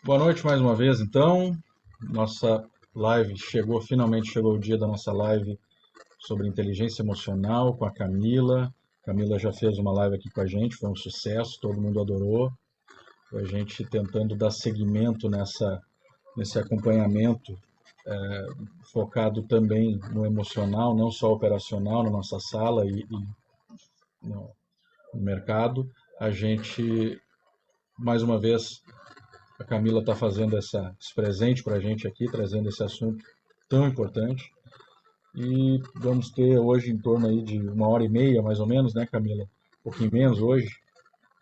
Boa noite mais uma vez, então. Nossa live finalmente chegou o dia da nossa live sobre inteligência emocional com a Camila. A Camila já fez uma live aqui com a gente, foi um sucesso, todo mundo adorou. A gente tentando dar seguimento nesse acompanhamento, focado também no emocional, não só operacional, na nossa sala e no mercado. A gente, mais uma vez, a Camila está fazendo esse presente para a gente aqui, trazendo esse assunto tão importante. E vamos ter hoje em torno aí de 1h30, mais ou menos, né, Camila? Um pouquinho menos hoje,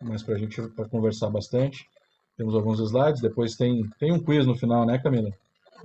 mas para a gente pra conversar bastante. Temos alguns slides, depois tem um quiz no final, né, Camila?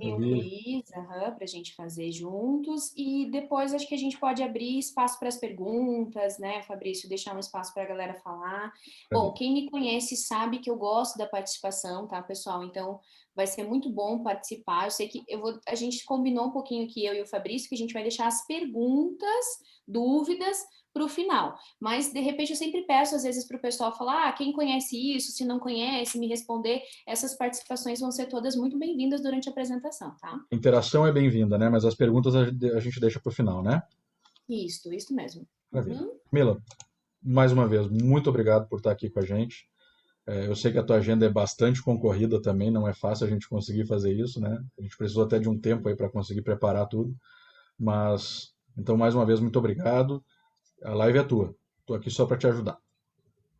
Eu Tem um vi. quiz, para a gente fazer juntos, e depois acho que a gente pode abrir espaço para as perguntas, né, Fabrício? Deixar um espaço para a galera falar. Bom, quem me conhece sabe que eu gosto da participação, tá, pessoal? Então vai ser muito bom participar. Eu sei que a gente combinou um pouquinho aqui, eu e o Fabrício, que a gente vai deixar as perguntas, dúvidas para o final. Mas, de repente, eu sempre peço, às vezes, para o pessoal falar, quem conhece isso, se não conhece, me responder. Essas participações vão ser todas muito bem-vindas durante a apresentação, tá? Interação é bem-vinda, né? Mas as perguntas a gente deixa para o final, né? Isso mesmo. Maravilha. Uhum. Camila, mais uma vez, muito obrigado por estar aqui com a gente. Eu sei que a tua agenda é bastante concorrida também, não é fácil a gente conseguir fazer isso, né? A gente precisou até de um tempo aí para conseguir preparar tudo. Mas, então, mais uma vez, muito obrigado. A live é tua. Estou aqui só para te ajudar.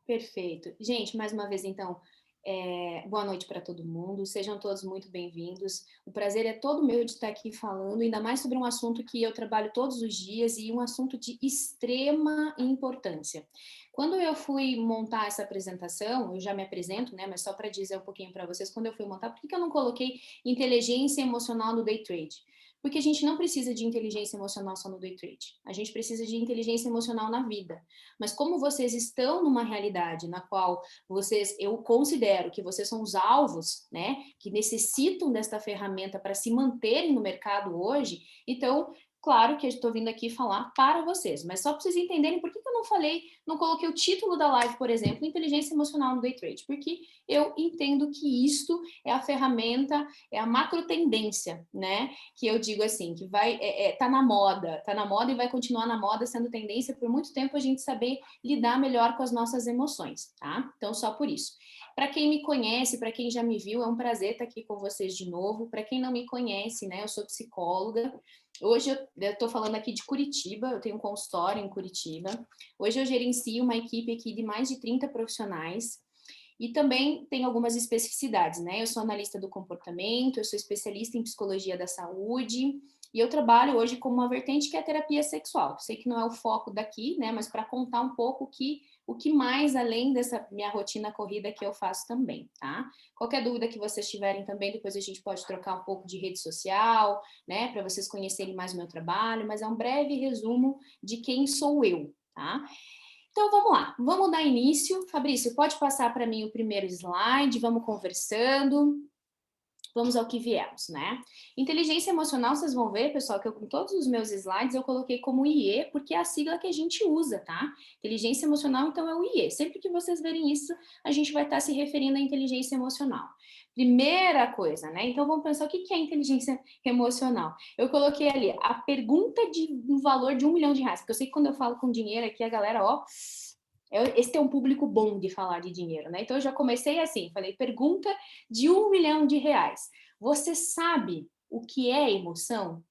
Perfeito. Gente, mais uma vez, então, boa noite para todo mundo. Sejam todos muito bem-vindos. O prazer é todo meu de estar aqui falando, ainda mais sobre um assunto que eu trabalho todos os dias e um assunto de extrema importância. Quando eu fui montar essa apresentação, eu já me apresento, né? Mas só para dizer um pouquinho para vocês, quando eu fui montar, por que eu não coloquei inteligência emocional no day trade? Porque a gente não precisa de inteligência emocional só no day trade. A gente precisa de inteligência emocional na vida. Mas como vocês estão numa realidade na qual eu considero que vocês são os alvos, né, que necessitam desta ferramenta para se manterem no mercado hoje, então, claro que eu estou vindo aqui falar para vocês, mas só para vocês entenderem por que eu não falei, não coloquei o título da live, por exemplo, Inteligência Emocional no Day Trade, porque eu entendo que isto é a ferramenta, é a macro tendência, né, que eu digo assim, que tá na moda e vai continuar na moda sendo tendência por muito tempo a gente saber lidar melhor com as nossas emoções, tá? Então, só por isso. Para quem me conhece, para quem já me viu, é um prazer estar aqui com vocês de novo. Para quem não me conhece, né, eu sou psicóloga. Hoje eu estou falando aqui de Curitiba, eu tenho um consultório em Curitiba. Hoje eu gerencio uma equipe aqui de mais de 30 profissionais. E também tem algumas especificidades, né? Eu sou analista do comportamento, eu sou especialista em psicologia da saúde, e eu trabalho hoje com uma vertente que é a terapia sexual. Sei que não é o foco daqui, né? Mas para contar um pouco o que mais além dessa minha rotina corrida que eu faço também, tá? Qualquer dúvida que vocês tiverem também, depois a gente pode trocar um pouco de rede social, né? Para vocês conhecerem mais o meu trabalho, mas é um breve resumo de quem sou eu, tá? Então vamos lá, vamos dar início. Fabrício, pode passar para mim o primeiro slide, vamos conversando. Vamos ao que viemos, né? Inteligência emocional, vocês vão ver, pessoal, que eu, com todos os meus slides eu coloquei como IE, porque é a sigla que a gente usa, tá? Inteligência emocional, então, é o IE. Sempre que vocês verem isso, a gente vai estar se referindo à inteligência emocional. Primeira coisa, né? Então, vamos pensar o que é inteligência emocional. Eu coloquei ali a pergunta de um valor de R$ 1 milhão, porque eu sei que quando eu falo com dinheiro aqui, a galera, ó, esse é um público bom de falar de dinheiro, né? Então eu já comecei assim, falei, pergunta de R$ 1 milhão. Você sabe o que é emoção?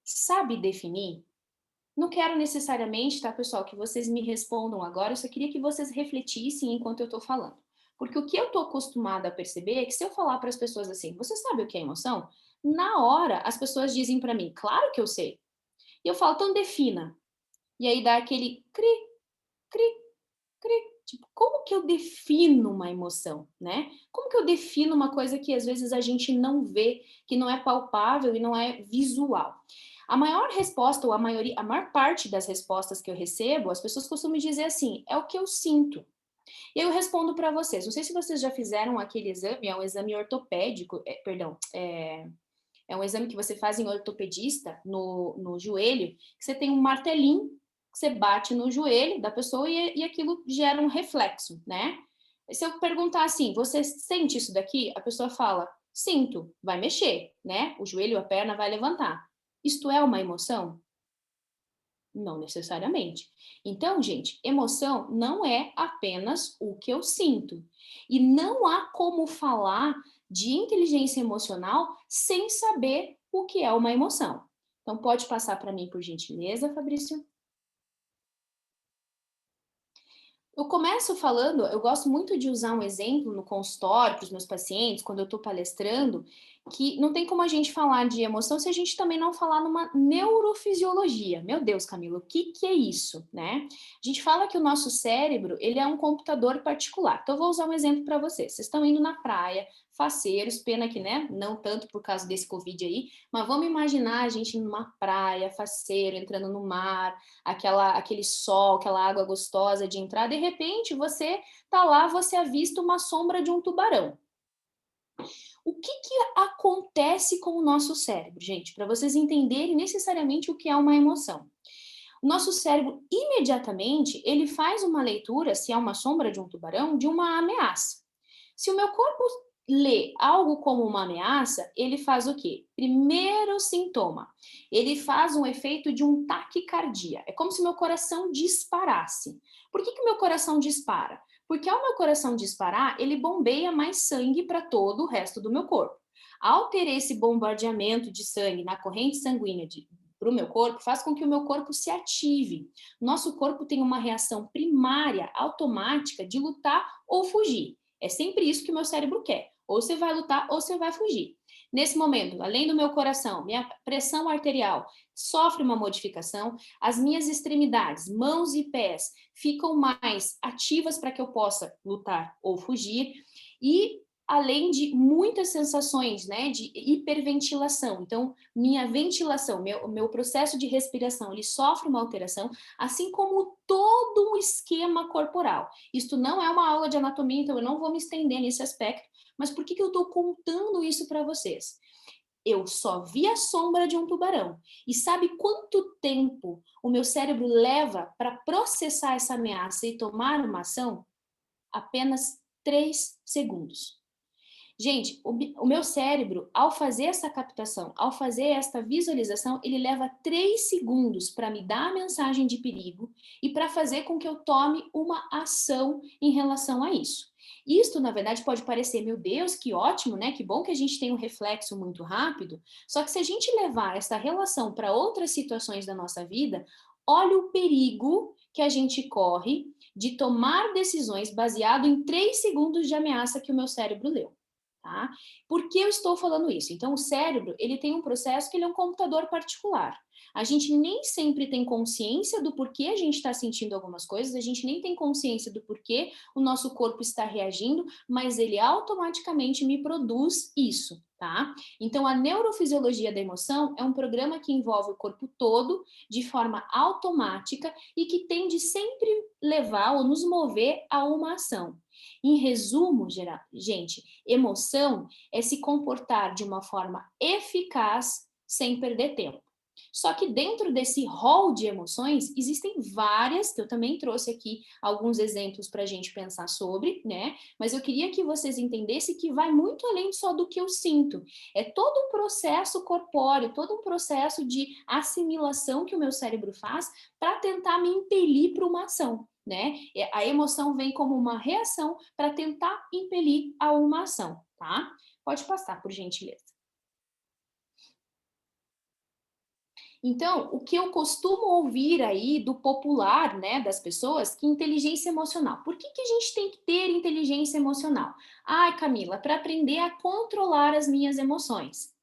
Sabe definir? Não quero necessariamente, tá, pessoal, que vocês me respondam agora, eu só queria que vocês refletissem enquanto eu tô falando. Porque o que eu tô acostumada a perceber é que se eu falar para as pessoas assim, você sabe o que é emoção? Na hora, as pessoas dizem para mim, claro que eu sei. E eu falo, então defina. E aí dá aquele cri, cri, tipo, como que eu defino uma emoção, né? Como que eu defino uma coisa que às vezes a gente não vê, que não é palpável e não é visual? A maior resposta, ou a maior parte das respostas que eu recebo, as pessoas costumam dizer assim, é o que eu sinto. E eu respondo para vocês, não sei se vocês já fizeram aquele exame, é um exame ortopédico, é um exame que você faz em ortopedista, no joelho, que você tem um martelinho, que você bate no joelho da pessoa e aquilo gera um reflexo, né? Se eu perguntar assim, você sente isso daqui? A pessoa fala, sinto, vai mexer, né? O joelho, a perna vai levantar. Isto é uma emoção? Não necessariamente. Então, gente, emoção não é apenas o que eu sinto. E não há como falar de inteligência emocional sem saber o que é uma emoção. Então, pode passar para mim, por gentileza, Fabrício? Eu começo falando, eu gosto muito de usar um exemplo no consultório para os meus pacientes, quando eu estou palestrando, que não tem como a gente falar de emoção se a gente também não falar numa neurofisiologia. Meu Deus, Camila, o que é isso, né? A gente fala que o nosso cérebro, ele é um computador particular. Então, eu vou usar um exemplo para vocês. Vocês estão indo na praia, faceiros, pena que, né, não tanto por causa desse Covid aí, mas vamos imaginar a gente numa praia, faceiro, entrando no mar, aquele sol, aquela água gostosa de entrar, de repente você tá lá, você avista uma sombra de um tubarão. O que acontece com o nosso cérebro, gente? Para vocês entenderem necessariamente o que é uma emoção. O nosso cérebro, imediatamente, ele faz uma leitura, se é uma sombra de um tubarão, de uma ameaça. Se o meu corpo lê algo como uma ameaça, ele faz o quê? Primeiro sintoma, ele faz um efeito de um taquicardia. É como se meu coração disparasse. Por que o meu coração dispara? Porque ao meu coração disparar, ele bombeia mais sangue para todo o resto do meu corpo. Ao ter esse bombardeamento de sangue na corrente sanguínea para o meu corpo, faz com que o meu corpo se ative. Nosso corpo tem uma reação primária, automática, de lutar ou fugir. É sempre isso que o meu cérebro quer. Ou você vai lutar ou você vai fugir. Nesse momento, além do meu coração, minha pressão arterial sofre uma modificação, as minhas extremidades, mãos e pés, ficam mais ativas para que eu possa lutar ou fugir. E além de muitas sensações, né, de hiperventilação. Então, minha ventilação, meu processo de respiração, ele sofre uma alteração, assim como todo um esquema corporal. Isto não é uma aula de anatomia, então eu não vou me estender nesse aspecto, mas por que eu estou contando isso para vocês? Eu só vi a sombra de um tubarão. E sabe quanto tempo o meu cérebro leva para processar essa ameaça e tomar uma ação? Apenas 3 segundos. Gente, o meu cérebro, ao fazer essa captação, ao fazer esta visualização, ele leva 3 segundos para me dar a mensagem de perigo e para fazer com que eu tome uma ação em relação a isso. Isto, na verdade, pode parecer, meu Deus, que ótimo, né? Que bom que a gente tem um reflexo muito rápido. Só que se a gente levar essa relação para outras situações da nossa vida, olha o perigo que a gente corre de tomar decisões baseado em 3 segundos de ameaça que o meu cérebro leu. Tá? Por que eu estou falando isso? Então, o cérebro, ele tem um processo que ele é um computador particular. A gente nem sempre tem consciência do porquê a gente está sentindo algumas coisas, a gente nem tem consciência do porquê o nosso corpo está reagindo, mas ele automaticamente me produz isso, tá? Então, a neurofisiologia da emoção é um programa que envolve o corpo todo de forma automática e que tende sempre levar ou nos mover a uma ação. Em resumo, gente, emoção é se comportar de uma forma eficaz sem perder tempo. Só que dentro desse rol de emoções, existem várias, que eu também trouxe aqui alguns exemplos para a gente pensar sobre, né? Mas eu queria que vocês entendessem que vai muito além só do que eu sinto. É todo um processo corpóreo, todo um processo de assimilação que o meu cérebro faz para tentar me impelir para uma ação. Né? A emoção vem como uma reação para tentar impelir a uma ação, tá? Pode passar, por gentileza. Então, o que eu costumo ouvir aí do popular, né, das pessoas, que inteligência emocional. Por que a gente tem que ter inteligência emocional? Ai, Camila, para aprender a controlar as minhas emoções.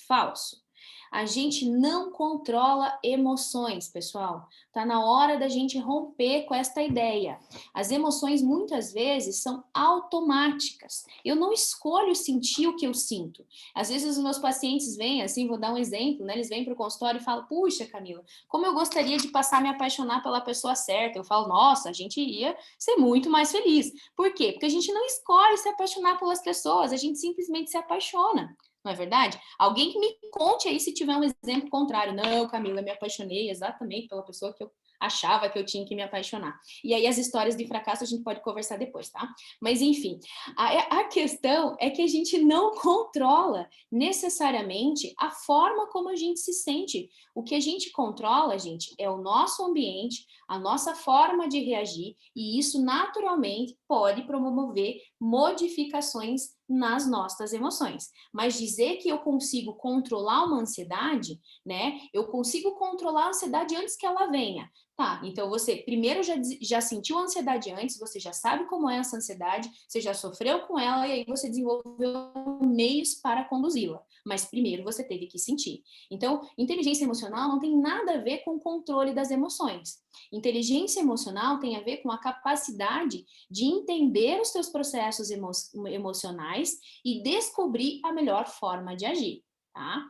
Falso. A gente não controla emoções, pessoal. Tá na hora da gente romper com esta ideia. As emoções muitas vezes são automáticas. Eu não escolho sentir o que eu sinto. Às vezes os meus pacientes vêm, assim, vou dar um exemplo, né? Eles vêm para o consultório e falam: puxa, Camila, como eu gostaria de passar a me apaixonar pela pessoa certa. Eu falo: nossa, a gente iria ser muito mais feliz. Por quê? Porque a gente não escolhe se apaixonar pelas pessoas, a gente simplesmente se apaixona. Não é verdade? Alguém que me conte aí se tiver um exemplo contrário. Não, Camila, me apaixonei exatamente pela pessoa que eu achava que eu tinha que me apaixonar. E aí as histórias de fracasso a gente pode conversar depois, tá? Mas enfim, a questão é que a gente não controla necessariamente a forma como a gente se sente. O que a gente controla, gente, é o nosso ambiente, a nossa forma de reagir, e isso naturalmente pode promover modificações nas nossas emoções. Mas dizer que eu consigo controlar uma ansiedade, né? Eu consigo controlar a ansiedade antes que ela venha. Tá, então você primeiro já sentiu a ansiedade antes, você já sabe como é essa ansiedade, você já sofreu com ela e aí você desenvolveu meios para conduzi-la. Mas primeiro você teve que sentir. Então, inteligência emocional não tem nada a ver com o controle das emoções. Inteligência emocional tem a ver com a capacidade de entender os seus processos emocionais e descobrir a melhor forma de agir, tá?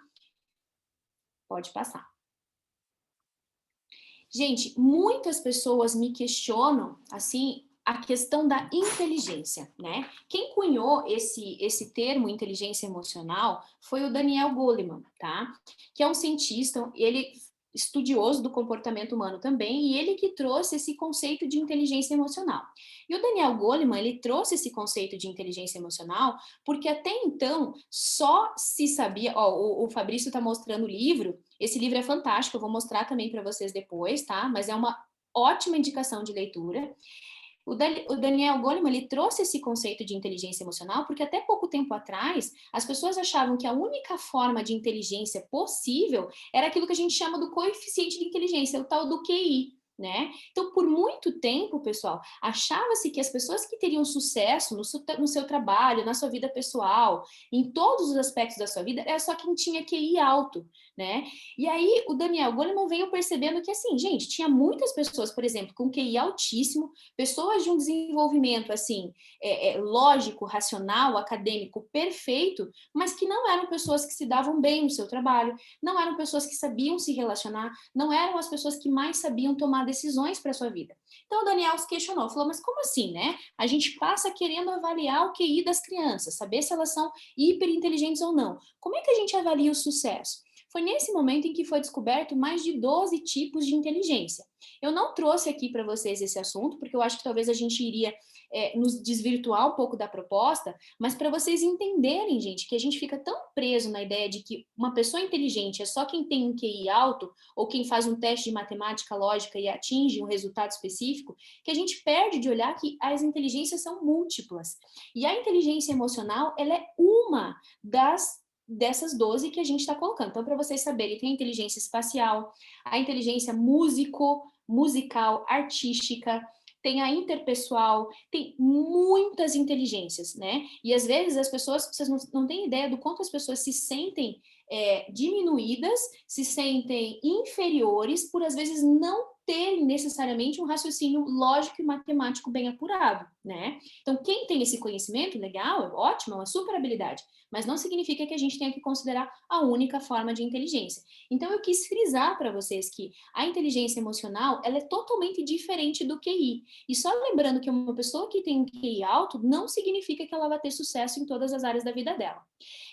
Pode passar. Gente, muitas pessoas me questionam, assim, a questão da inteligência, né? Quem cunhou esse termo inteligência emocional foi o Daniel Goleman, tá? Que é um cientista, ele estudioso do comportamento humano também, e ele que trouxe esse conceito de inteligência emocional. E o Daniel Goleman, ele trouxe esse conceito de inteligência emocional porque até então só se sabia, ó, o Fabrício está mostrando o livro, esse livro é fantástico, eu vou mostrar também para vocês depois, tá? Mas é uma ótima indicação de leitura. O Daniel Goleman, ele trouxe esse conceito de inteligência emocional porque até pouco tempo atrás as pessoas achavam que a única forma de inteligência possível era aquilo que a gente chama do coeficiente de inteligência, o tal do QI, né? Então, por muito tempo, pessoal, achava-se que as pessoas que teriam sucesso no seu trabalho, na sua vida pessoal, em todos os aspectos da sua vida, era só quem tinha QI alto, né? E aí o Daniel Goleman veio percebendo que, assim, gente, tinha muitas pessoas, por exemplo, com QI altíssimo, pessoas de um desenvolvimento, assim, lógico, racional, acadêmico perfeito, mas que não eram pessoas que se davam bem no seu trabalho, não eram pessoas que sabiam se relacionar, não eram as pessoas que mais sabiam tomar decisões para a sua vida. Então o Daniel se questionou, falou, mas como assim, né? A gente passa querendo avaliar o QI das crianças, saber se elas são hiperinteligentes ou não. Como é que a gente avalia o sucesso? Foi nesse momento em que foi descoberto mais de 12 tipos de inteligência. Eu não trouxe aqui para vocês esse assunto, porque eu acho que talvez a gente iria nos desvirtuar um pouco da proposta, mas para vocês entenderem, gente, que a gente fica tão preso na ideia de que uma pessoa inteligente é só quem tem um QI alto, ou quem faz um teste de matemática lógica e atinge um resultado específico, que a gente perde de olhar que as inteligências são múltiplas. E a inteligência emocional, ela é uma dessas 12 que a gente está colocando. Então, para vocês saberem, tem a inteligência espacial, a inteligência musical, artística, tem a interpessoal, tem muitas inteligências, né? E às vezes as pessoas, vocês não têm ideia do quanto as pessoas se sentem diminuídas, se sentem inferiores por às vezes não terem necessariamente um raciocínio lógico e matemático bem apurado, né? Então, quem tem esse conhecimento, legal, é ótimo, é uma super habilidade, mas não significa que a gente tenha que considerar a única forma de inteligência. Então, eu quis frisar para vocês que a inteligência emocional, ela é totalmente diferente do QI. E só lembrando que uma pessoa que tem um QI alto não significa que ela vai ter sucesso em todas as áreas da vida dela.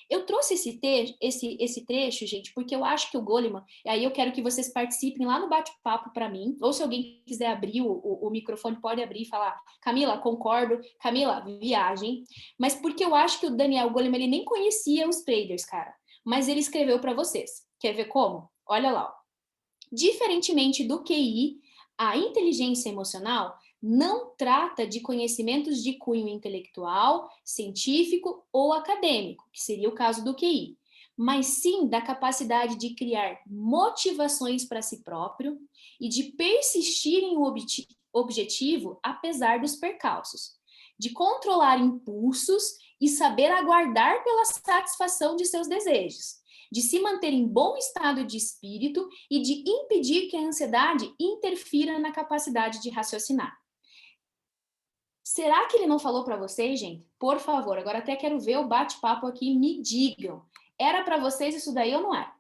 Eu trouxe esse trecho, gente, porque eu acho que o Goleman, e aí eu quero que vocês participem lá no bate-papo para mim, ou se alguém quiser abrir o microfone, pode abrir e falar, Camila, concordo, Camila, viagem, mas porque eu acho que o Daniel Goleman, ele nem conhecia os traders, cara, mas ele escreveu para vocês. Quer ver como? Olha lá, ó. Diferentemente do QI, a inteligência emocional não trata de conhecimentos de cunho intelectual, científico ou acadêmico, que seria o caso do QI, mas sim da capacidade de criar motivações para si próprio e de persistir em um objetivo apesar dos percalços, de controlar impulsos e saber aguardar pela satisfação de seus desejos, de se manter em bom estado de espírito e de impedir que a ansiedade interfira na capacidade de raciocinar. Será que ele não falou para vocês, gente? Por favor, agora até quero ver o bate-papo aqui, me digam. Era para vocês isso daí ou não era?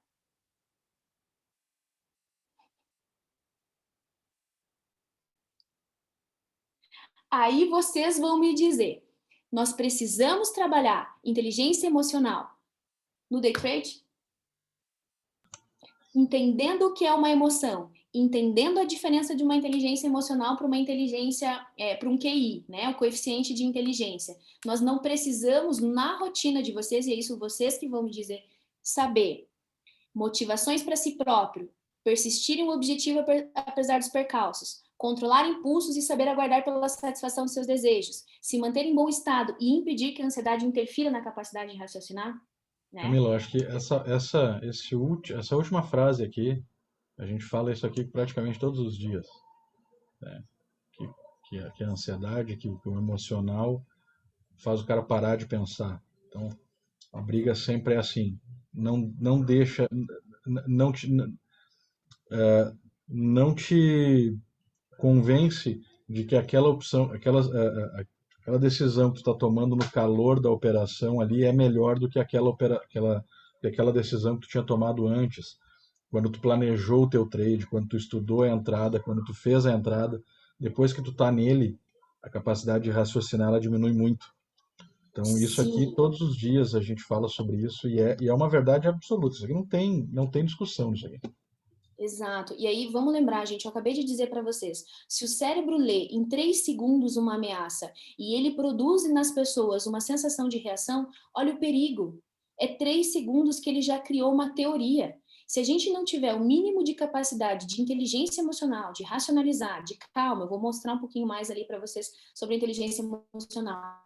Aí vocês vão me dizer, nós precisamos trabalhar inteligência emocional no day trade? Entendendo o que é uma emoção entendendo a diferença de uma inteligência emocional para uma inteligência, para um QI, né? O coeficiente de inteligência. Nós não precisamos, na rotina de vocês, e é isso vocês que vão me dizer, saber motivações para si próprio, persistir em um objetivo apesar dos percalços, controlar impulsos e saber aguardar pela satisfação dos seus desejos, se manter em bom estado e impedir que a ansiedade interfira na capacidade de raciocinar, né? Camila, acho que essa última frase aqui, a gente fala isso aqui praticamente todos os dias, né? Que, que a ansiedade, que o emocional faz o cara parar de pensar. Então, a briga sempre é assim, não deixa, não te, não te convence de que aquela opção, aquela decisão que tu está tomando no calor da operação ali é melhor do que aquela decisão que tu tinha tomado antes, quando tu planejou o teu trade, quando tu estudou a entrada, quando tu fez a entrada. Depois que tu tá nele, a capacidade de raciocinar ela diminui muito. Então, isso aqui, Sim, todos os dias a gente fala sobre isso e é uma verdade absoluta. Isso aqui não tem discussão nisso aqui. exato. E aí, vamos lembrar, gente, eu acabei de dizer para vocês, se o cérebro lê em 3 segundos uma ameaça e ele produz nas pessoas uma sensação de reação, olha o perigo. É 3 segundos que ele já criou uma teoria. Se a gente não tiver o mínimo de capacidade de inteligência emocional, de racionalizar, de calma, eu vou mostrar um pouquinho mais ali para vocês sobre inteligência emocional.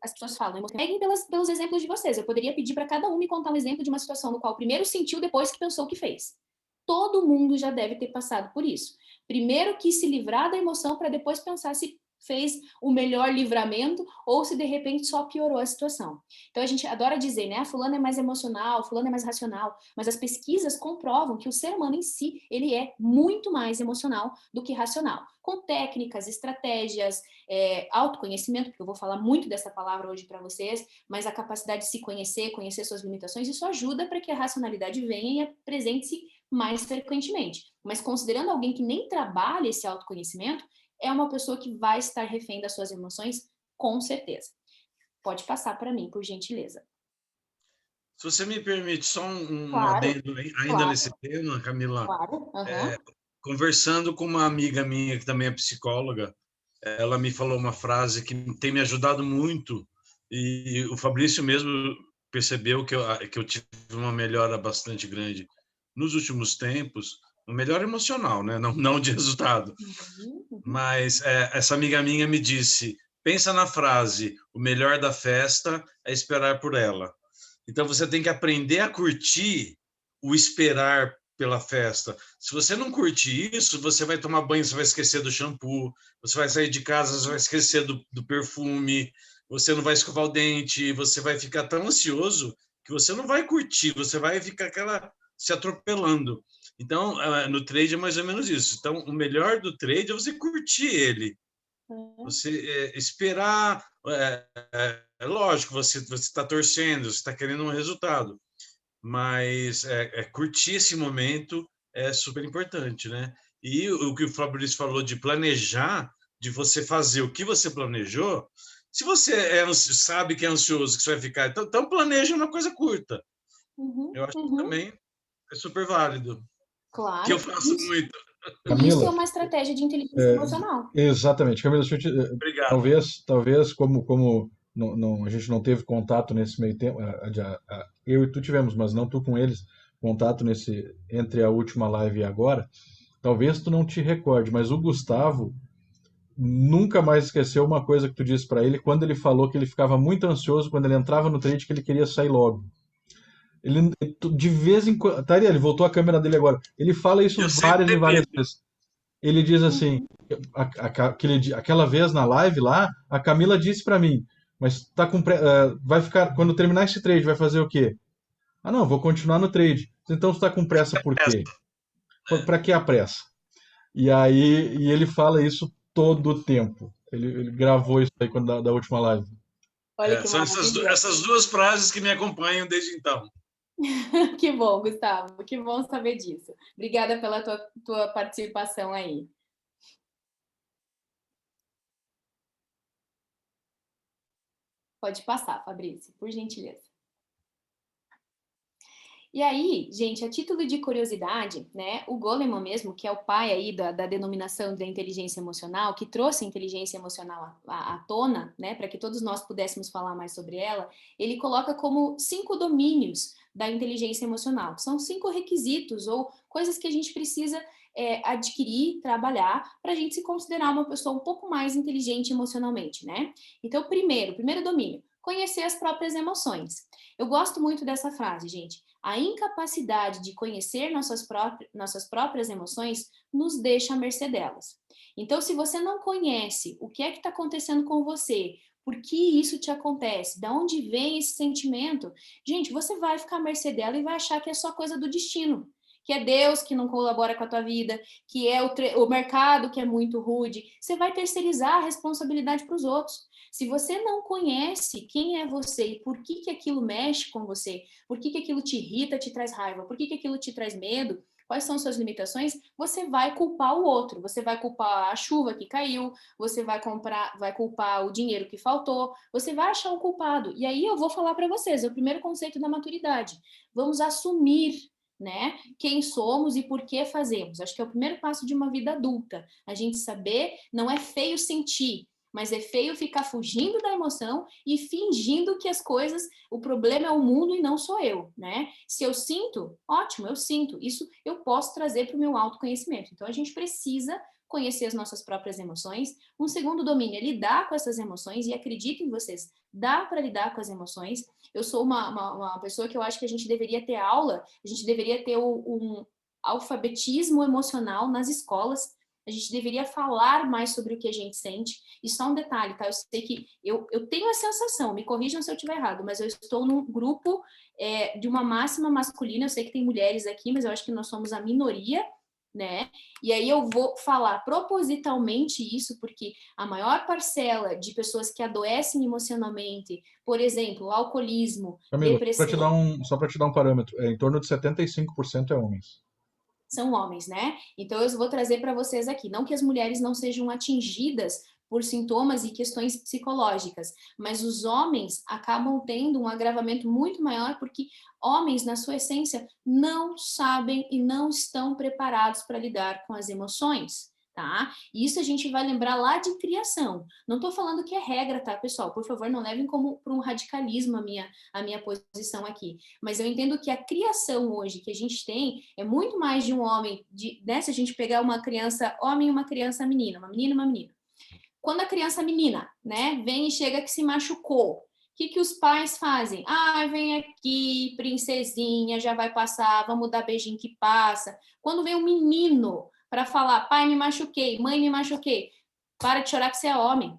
As pessoas falam, peguem pelos exemplos de vocês. Eu poderia pedir para cada um me contar um exemplo de uma situação no qual primeiro sentiu, depois que pensou que fez. Todo mundo já deve ter passado por isso. Primeiro quis se livrar da emoção para depois pensar se fez o melhor livramento ou se de repente só piorou a situação. Então a gente adora dizer, né, fulano é mais emocional, fulano é mais racional, mas as pesquisas comprovam que o ser humano em si, ele é muito mais emocional do que racional, com técnicas, estratégias, autoconhecimento, porque eu vou falar muito dessa palavra hoje para vocês, mas a capacidade de se conhecer, conhecer suas limitações, isso ajuda para que a racionalidade venha e apresente-se mais frequentemente. Mas considerando alguém que nem trabalha esse autoconhecimento, é uma pessoa que vai estar refém das suas emoções, com certeza. Pode passar para mim, por gentileza. Se você me permite só um Claro, adendo ainda claro, nesse tema, Camila, claro. Uhum. conversando com uma amiga minha que também é psicóloga, ela me falou uma frase que tem me ajudado muito e o Fabrício mesmo percebeu que eu tive uma melhora bastante grande nos últimos tempos, uma melhora emocional, né? Não de resultado. Uhum. Mas essa amiga minha me disse, pensa na frase, o melhor da festa é esperar por ela. Então você tem que aprender a curtir o esperar pela festa. Se você não curtir isso, você vai tomar banho, você vai esquecer do shampoo, você vai sair de casa, você vai esquecer do perfume, você não vai escovar o dente, você vai ficar tão ansioso que você não vai curtir, você vai ficar se atropelando. Então, no trade é mais ou menos isso. Então, o melhor do trade é você curtir ele. Você esperar, lógico, você está torcendo, você está querendo um resultado, mas curtir esse momento é super importante, né? E o que o Fabrício falou de planejar, de você fazer o que você planejou, se você sabe que é ansioso, que você vai ficar, então planeja uma coisa curta. Eu acho que também é super válido, que eu Claro. faço muito. Isso é Camila, uma estratégia de inteligência emocional. exatamente. Camila, Obrigado. talvez como a gente não teve contato nesse meio tempo, eu e tu tivemos, mas não tu com eles, contato entre a última live e agora, talvez tu não te recorde, mas o Gustavo nunca mais esqueceu uma coisa que tu disse para ele quando ele falou que ele ficava muito ansioso quando ele entrava no trade, que ele queria sair logo. Ele, de vez em quando. Tá, ele voltou a câmera dele agora. Ele fala isso Eu várias sempre e várias repito. vezes. Ele diz assim: aquela vez na live lá, a Camila disse para mim, mas tá vai ficar. Quando terminar esse trade, vai fazer o quê? Ah, não, vou continuar no trade. Então você tá com pressa por quê? Para que a pressa? E ele fala isso todo o tempo. Ele gravou isso aí da última live. Olha que São maravilha. essas duas frases que me acompanham desde então. Que bom, Gustavo, que bom saber disso. Obrigada pela tua participação aí. Pode passar, Fabrício, por gentileza. E aí, gente, a título de curiosidade, né, o Goleman mesmo, que é o pai aí da denominação da inteligência emocional, que trouxe a inteligência emocional à tona, né, para que todos nós pudéssemos falar mais sobre ela, ele coloca como 5 domínios da inteligência emocional, que são 5 requisitos ou coisas que a gente precisa adquirir, trabalhar, para a gente se considerar uma pessoa um pouco mais inteligente emocionalmente, né? Então, primeiro domínio, conhecer as próprias emoções. Eu gosto muito dessa frase, gente. A incapacidade de conhecer nossas próprias emoções nos deixa à mercê delas. Então, se você não conhece o que é que está acontecendo com você, por que isso te acontece, de onde vem esse sentimento, gente, você vai ficar à mercê dela e vai achar que é só coisa do destino, que é Deus que não colabora com a tua vida, que é o mercado que é muito rude. Você vai terceirizar a responsabilidade para os outros. Se você não conhece quem é você e por que aquilo mexe com você, por que aquilo te irrita, te traz raiva, por que aquilo te traz medo, quais são suas limitações, você vai culpar o outro, você vai culpar a chuva que caiu, você vai culpar o dinheiro que faltou, você vai achar um culpado. E aí eu vou falar para vocês, é o primeiro conceito da maturidade. Vamos assumir, né, quem somos e por que fazemos. Acho que é o primeiro passo de uma vida adulta. A gente saber, não é feio sentir, mas é feio ficar fugindo da emoção e fingindo que as coisas, o problema é o mundo e não sou eu, né? Se eu sinto, ótimo, eu sinto. Isso eu posso trazer para o meu autoconhecimento. Então, a gente precisa conhecer as nossas próprias emoções. Um segundo domínio é lidar com essas emoções, e acreditem em vocês, dá para lidar com as emoções. Eu sou uma pessoa que eu acho que a gente deveria ter aula, a gente deveria ter um alfabetismo emocional nas escolas. A gente deveria falar mais sobre o que a gente sente. E só um detalhe, tá? Eu sei que eu tenho a sensação, me corrijam se eu estiver errado, mas eu estou num grupo de uma máxima masculina. Eu sei que tem mulheres aqui, mas eu acho que nós somos a minoria, né? E aí eu vou falar propositalmente isso, porque a maior parcela de pessoas que adoecem emocionalmente, por exemplo, alcoolismo, Camila, depressão, só para te dar um parâmetro, em torno de 75% é homens. são homens, né? Então eu vou trazer para vocês aqui, não que as mulheres não sejam atingidas por sintomas e questões psicológicas, mas os homens acabam tendo um agravamento muito maior porque homens, na sua essência, não sabem e não estão preparados para lidar com as emoções. Tá? E isso a gente vai lembrar lá de criação. Não estou falando que é regra, tá, pessoal? Por favor, não levem como para um radicalismo a minha posição aqui. Mas eu entendo que a criação hoje que a gente tem é muito mais de um homem, né? Se a gente pegar uma criança homem e uma criança menina, uma menina e uma menina. Quando a criança menina, né, vem e chega que se machucou, o que os pais fazem? Ah, vem aqui, princesinha, já vai passar, vamos dar beijinho que passa. Quando vem o menino para falar, pai, me machuquei, mãe, me machuquei, para de chorar que você é homem.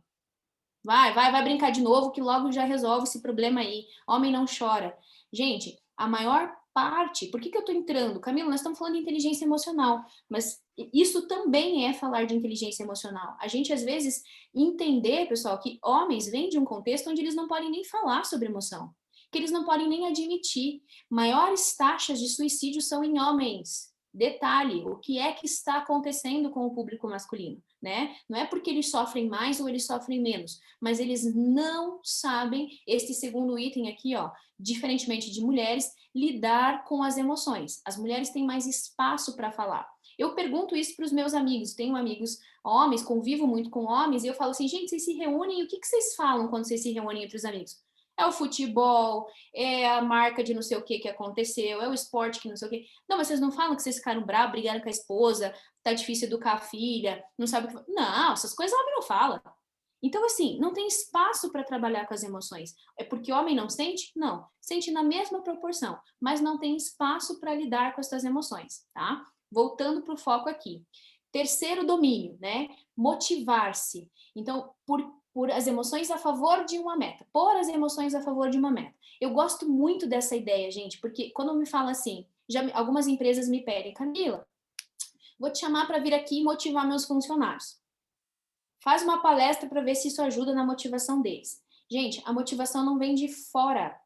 Vai brincar de novo que logo já resolve esse problema aí. Homem não chora. Gente, a maior parte, por que eu estou entrando? Camila, nós estamos falando de inteligência emocional, mas isso também é falar de inteligência emocional. A gente, às vezes, entender, pessoal, que homens vêm de um contexto onde eles não podem nem falar sobre emoção, que eles não podem nem admitir. Maiores taxas de suicídio são em homens. Detalhe, o que é que está acontecendo com o público masculino, né? Não é porque eles sofrem mais ou eles sofrem menos, mas eles não sabem, este segundo item aqui, ó, diferentemente de mulheres, lidar com as emoções. As mulheres têm mais espaço para falar. Eu pergunto isso para os meus amigos, tenho amigos homens, convivo muito com homens, e eu falo assim, gente, vocês se reúnem, o que vocês falam quando vocês se reúnem entre os amigos? É o futebol, é a marca de não sei o que aconteceu, é o esporte que não sei o que. Não, mas vocês não falam que vocês ficaram bravos, brigaram com a esposa, tá difícil educar a filha, não sabe o que... Não, essas coisas o homem não fala. Então, assim, não tem espaço para trabalhar com as emoções. É porque o homem não sente? Não. Sente na mesma proporção, mas não tem espaço para lidar com essas emoções, tá? Voltando para o foco aqui. Terceiro domínio, né? Motivar-se. Então, por as emoções a favor de uma meta. Pôr as emoções a favor de uma meta. Eu gosto muito dessa ideia, gente, porque quando me fala assim, algumas empresas me pedem, Camila, vou te chamar para vir aqui e motivar meus funcionários. Faz uma palestra para ver se isso ajuda na motivação deles. Gente, a motivação não vem de fora.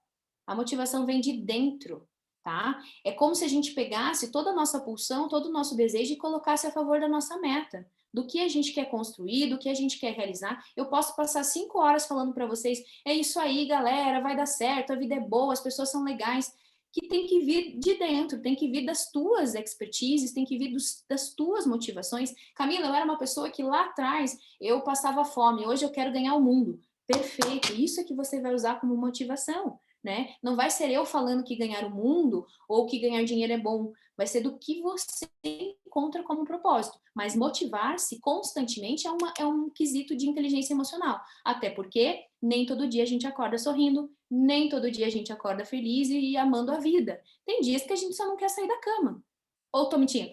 A motivação vem de dentro. tá? É como se a gente pegasse toda a nossa pulsão, todo o nosso desejo e colocasse a favor da nossa meta, do que a gente quer construir, do que a gente quer realizar. Eu posso passar 5 horas falando para vocês, é isso aí, galera, vai dar certo, a vida é boa, as pessoas são legais, que tem que vir de dentro, tem que vir das tuas expertises, tem que vir das tuas motivações. Camila, eu era uma pessoa que lá atrás eu passava fome, hoje eu quero ganhar o mundo. Perfeito, isso é que você vai usar como motivação, né? Não vai ser eu falando que ganhar o mundo ou que ganhar dinheiro é bom, vai ser do que você encontra como propósito. Mas motivar-se constantemente é um quesito de inteligência emocional, até porque nem todo dia a gente acorda sorrindo, nem todo dia a gente acorda feliz e amando a vida. Tem dias que a gente só não quer sair da cama. Ou tô mentindo?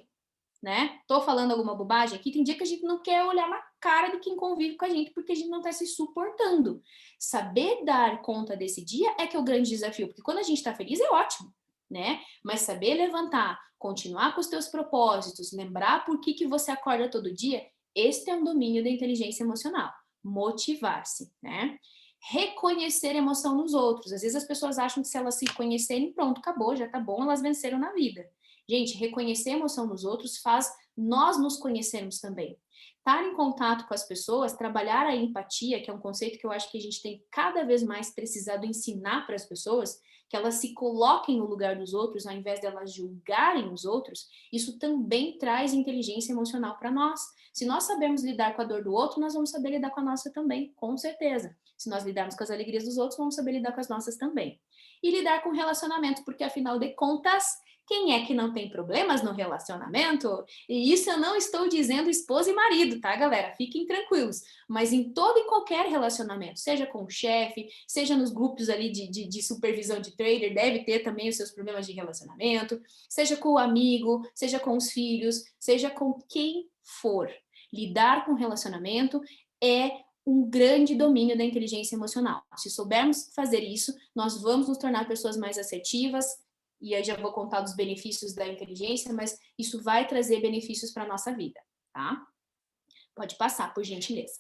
Né? Tô falando alguma bobagem aqui, tem dia que a gente não quer olhar na cara de quem convive com a gente, porque a gente não tá se suportando. Saber dar conta desse dia é que é o grande desafio, porque quando a gente tá feliz é ótimo, né? Mas saber levantar, continuar com os teus propósitos, lembrar por que você acorda todo dia, este é um domínio da inteligência emocional. Motivar-se, né? Reconhecer emoção nos outros. Às vezes as pessoas acham que se elas se conhecerem, pronto, acabou, já tá bom, elas venceram na vida. Gente, reconhecer a emoção nos outros faz nós nos conhecermos também. Estar em contato com as pessoas, trabalhar a empatia, que é um conceito que eu acho que a gente tem cada vez mais precisado ensinar para as pessoas, que elas se coloquem no lugar dos outros, ao invés de elas julgarem os outros, isso também traz inteligência emocional para nós. Se nós sabemos lidar com a dor do outro, nós vamos saber lidar com a nossa também, com certeza. Se nós lidarmos com as alegrias dos outros, vamos saber lidar com as nossas também. E lidar com relacionamento, porque afinal de contas, quem é que não tem problemas no relacionamento? E isso eu não estou dizendo esposa e marido, tá, galera? Fiquem tranquilos. Mas em todo e qualquer relacionamento, seja com o chefe, seja nos grupos ali de supervisão de trader, deve ter também os seus problemas de relacionamento, seja com o amigo, seja com os filhos, seja com quem for. Lidar com relacionamento é um grande domínio da inteligência emocional. Se soubermos fazer isso, nós vamos nos tornar pessoas mais assertivas, e aí já vou contar dos benefícios da inteligência, mas isso vai trazer benefícios para a nossa vida, tá? Pode passar, por gentileza.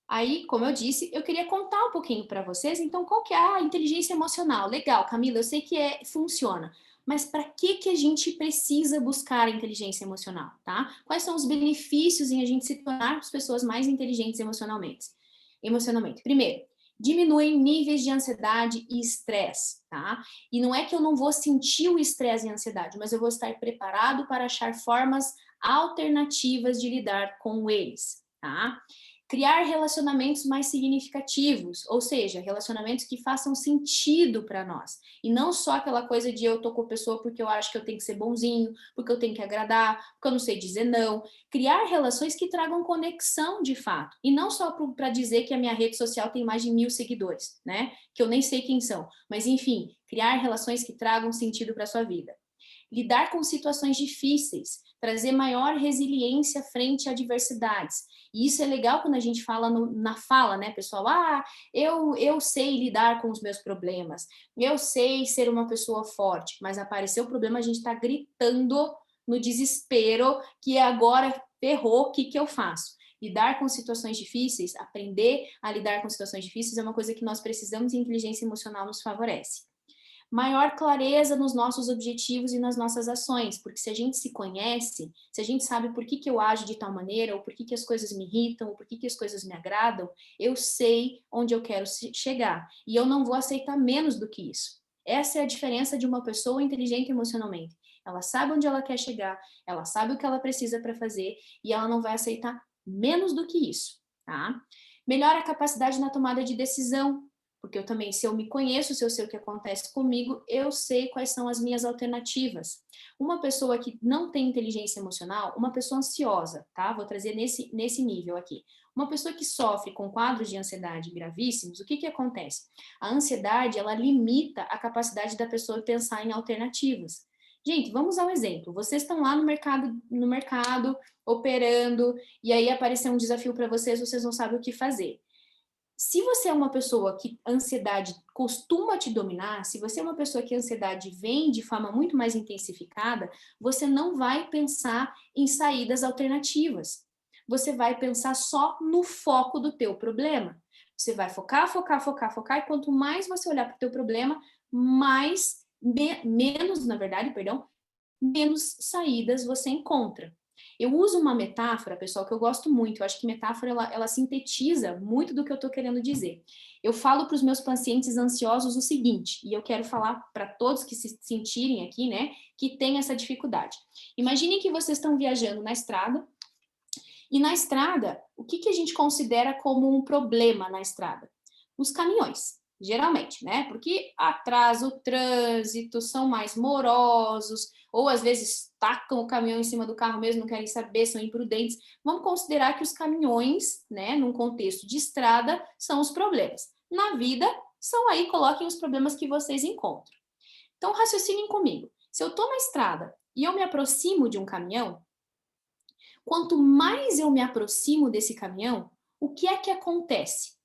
Aí, como eu disse, eu queria contar um pouquinho para vocês, então, qual que é a inteligência emocional? Legal, Camila, eu sei que funciona, mas para que a gente precisa buscar a inteligência emocional, tá? Quais são os benefícios em a gente se tornar as pessoas mais inteligentes emocionalmente? Primeiro, diminuem níveis de ansiedade e estresse, tá? E não é que eu não vou sentir o estresse e a ansiedade, mas eu vou estar preparado para achar formas alternativas de lidar com eles, tá? Criar relacionamentos mais significativos, ou seja, relacionamentos que façam sentido para nós. E não só aquela coisa de eu tô com a pessoa porque eu acho que eu tenho que ser bonzinho, porque eu tenho que agradar, porque eu não sei dizer não. Criar relações que tragam conexão de fato. E não só para dizer que a minha rede social tem mais de 1.000 seguidores, né? Que eu nem sei quem são. Mas, enfim, criar relações que tragam sentido para a sua vida. Lidar com situações difíceis, trazer maior resiliência frente a adversidades. E isso é legal quando a gente fala na fala, né, pessoal? Ah, eu sei lidar com os meus problemas, eu sei ser uma pessoa forte, mas apareceu o problema, a gente está gritando no desespero que agora ferrou, o que eu faço? Lidar com situações difíceis, aprender a lidar com situações difíceis é uma coisa que nós precisamos e a inteligência emocional nos favorece. Maior clareza nos nossos objetivos e nas nossas ações, porque se a gente se conhece, se a gente sabe por que eu ajo de tal maneira, ou por que as coisas me irritam, ou por que as coisas me agradam, eu sei onde eu quero chegar, e eu não vou aceitar menos do que isso. Essa é a diferença de uma pessoa inteligente emocionalmente. Ela sabe onde ela quer chegar, ela sabe o que ela precisa para fazer, e ela não vai aceitar menos do que isso, tá? Melhora a capacidade na tomada de decisão, porque eu também, se eu me conheço, se eu sei o que acontece comigo, eu sei quais são as minhas alternativas. Uma pessoa que não tem inteligência emocional, uma pessoa ansiosa, tá? Vou trazer nesse nível aqui. Uma pessoa que sofre com quadros de ansiedade gravíssimos, o que acontece? A ansiedade, ela limita a capacidade da pessoa pensar em alternativas. Gente, vamos ao exemplo. Vocês estão lá no mercado operando, e aí apareceu um desafio para vocês, vocês não sabem o que fazer. Se você é uma pessoa que a ansiedade costuma te dominar, se você é uma pessoa que a ansiedade vem de forma muito mais intensificada, você não vai pensar em saídas alternativas. Você vai pensar só no foco do teu problema. Você vai focar, e quanto mais você olhar para o teu problema, menos, na verdade, perdão, menos saídas você encontra. Eu uso uma metáfora, pessoal, que eu gosto muito. Eu acho que metáfora, ela sintetiza muito do que eu estou querendo dizer. Eu falo para os meus pacientes ansiosos o seguinte, e eu quero falar para todos que se sentirem aqui, né, que tem essa dificuldade. Imaginem que vocês estão viajando na estrada, e na estrada, o que a gente considera como um problema na estrada? Os caminhões, geralmente, né? Porque atrasa o trânsito, são mais morosos, ou às vezes tacam o caminhão em cima do carro mesmo, não querem saber, são imprudentes. Vamos considerar que os caminhões, né, num contexto de estrada, são os problemas. Na vida, são aí, coloquem os problemas que vocês encontram. Então, raciocinem comigo. Se eu estou na estrada e eu me aproximo de um caminhão, quanto mais eu me aproximo desse caminhão, o que é que acontece?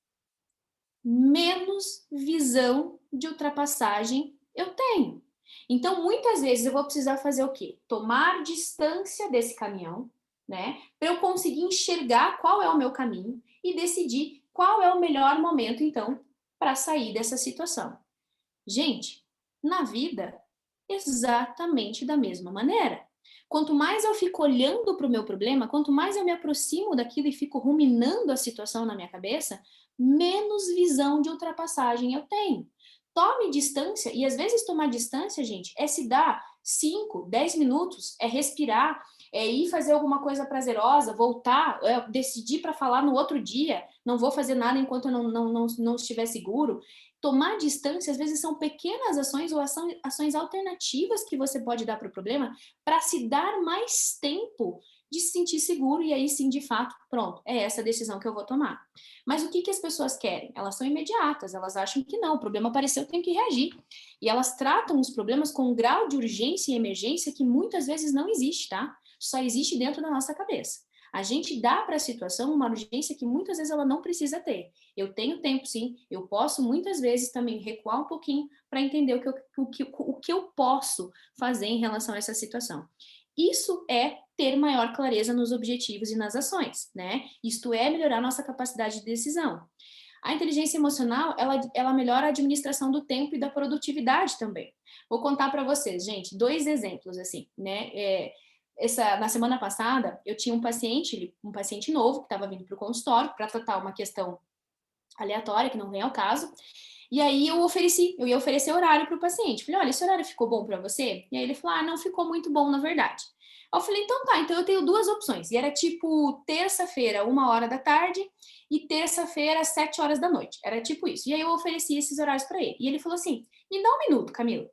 Menos visão de ultrapassagem eu tenho. Então, muitas vezes eu vou precisar fazer o quê? Tomar distância desse caminhão, né? Para eu conseguir enxergar qual é o meu caminho e decidir qual é o melhor momento, então, para sair dessa situação. Gente, na vida, exatamente da mesma maneira. Quanto mais eu fico olhando para o meu problema, quanto mais eu me aproximo daquilo e fico ruminando a situação na minha cabeça, menos visão de ultrapassagem eu tenho. Tome distância, e às vezes tomar distância, gente, é se dar 5, 10 minutos, é respirar, é ir fazer alguma coisa prazerosa, voltar, decidir para falar no outro dia, não vou fazer nada enquanto eu não estiver seguro. Tomar distância, às vezes, são pequenas ações ou ações alternativas que você pode dar para o problema para se dar mais tempo de se sentir seguro e aí sim, de fato, pronto, é essa a decisão que eu vou tomar. Mas o que as pessoas querem? Elas são imediatas, elas acham que não, o problema apareceu, eu tenho que reagir. E elas tratam os problemas com um grau de urgência e emergência que muitas vezes não existe, tá? Só existe dentro da nossa cabeça. A gente dá para a situação uma urgência que muitas vezes ela não precisa ter. Eu tenho tempo, sim, eu posso muitas vezes também recuar um pouquinho para entender o que eu posso fazer em relação a essa situação. Isso é ter maior clareza nos objetivos e nas ações, né? Isto é melhorar nossa capacidade de decisão. A inteligência emocional, ela melhora a administração do tempo e da produtividade também. Vou contar para vocês, gente, 2 exemplos, assim, né? Na semana passada, eu tinha um paciente novo, que estava vindo para o consultório para tratar uma questão aleatória, que não vem ao caso, e aí eu ia oferecer horário para o paciente. Falei, olha, esse horário ficou bom para você? E aí ele falou, não ficou muito bom, na verdade. Eu falei, então tá, então eu tenho 2 opções. E era tipo terça-feira, 1h da tarde, e terça-feira, 7h da noite. Era tipo isso. E aí eu ofereci esses horários para ele. E ele falou assim, me dá 1 minuto, Camila. Eu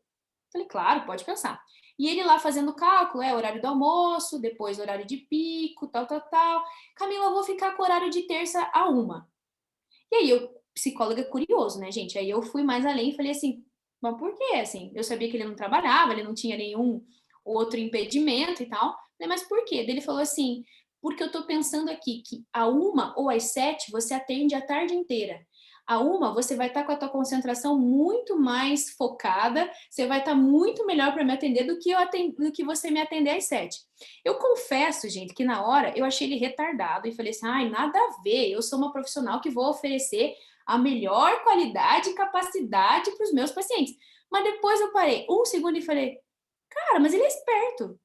falei, claro, pode pensar. E ele lá fazendo o cálculo, horário do almoço, depois horário de pico, tal. Camila, eu vou ficar com o horário de terça a 1h. E aí eu, psicóloga curioso, né, gente? Aí eu fui mais além e falei assim, mas por quê? Assim, eu sabia que ele não trabalhava, ele não tinha nenhum outro impedimento e tal. Falei, mas por quê? Daí ele falou assim, porque eu tô pensando aqui que a 1h ou às 7h você atende a tarde inteira. A 1h você vai estar com a tua concentração muito mais focada, você vai estar muito melhor para me atender do que você me atender às 7h. Eu confesso, gente, que na hora eu achei ele retardado e falei assim, ai, nada a ver, eu sou uma profissional que vou oferecer a melhor qualidade e capacidade para os meus pacientes. Mas depois eu parei 1 segundo e falei, cara, mas ele é esperto.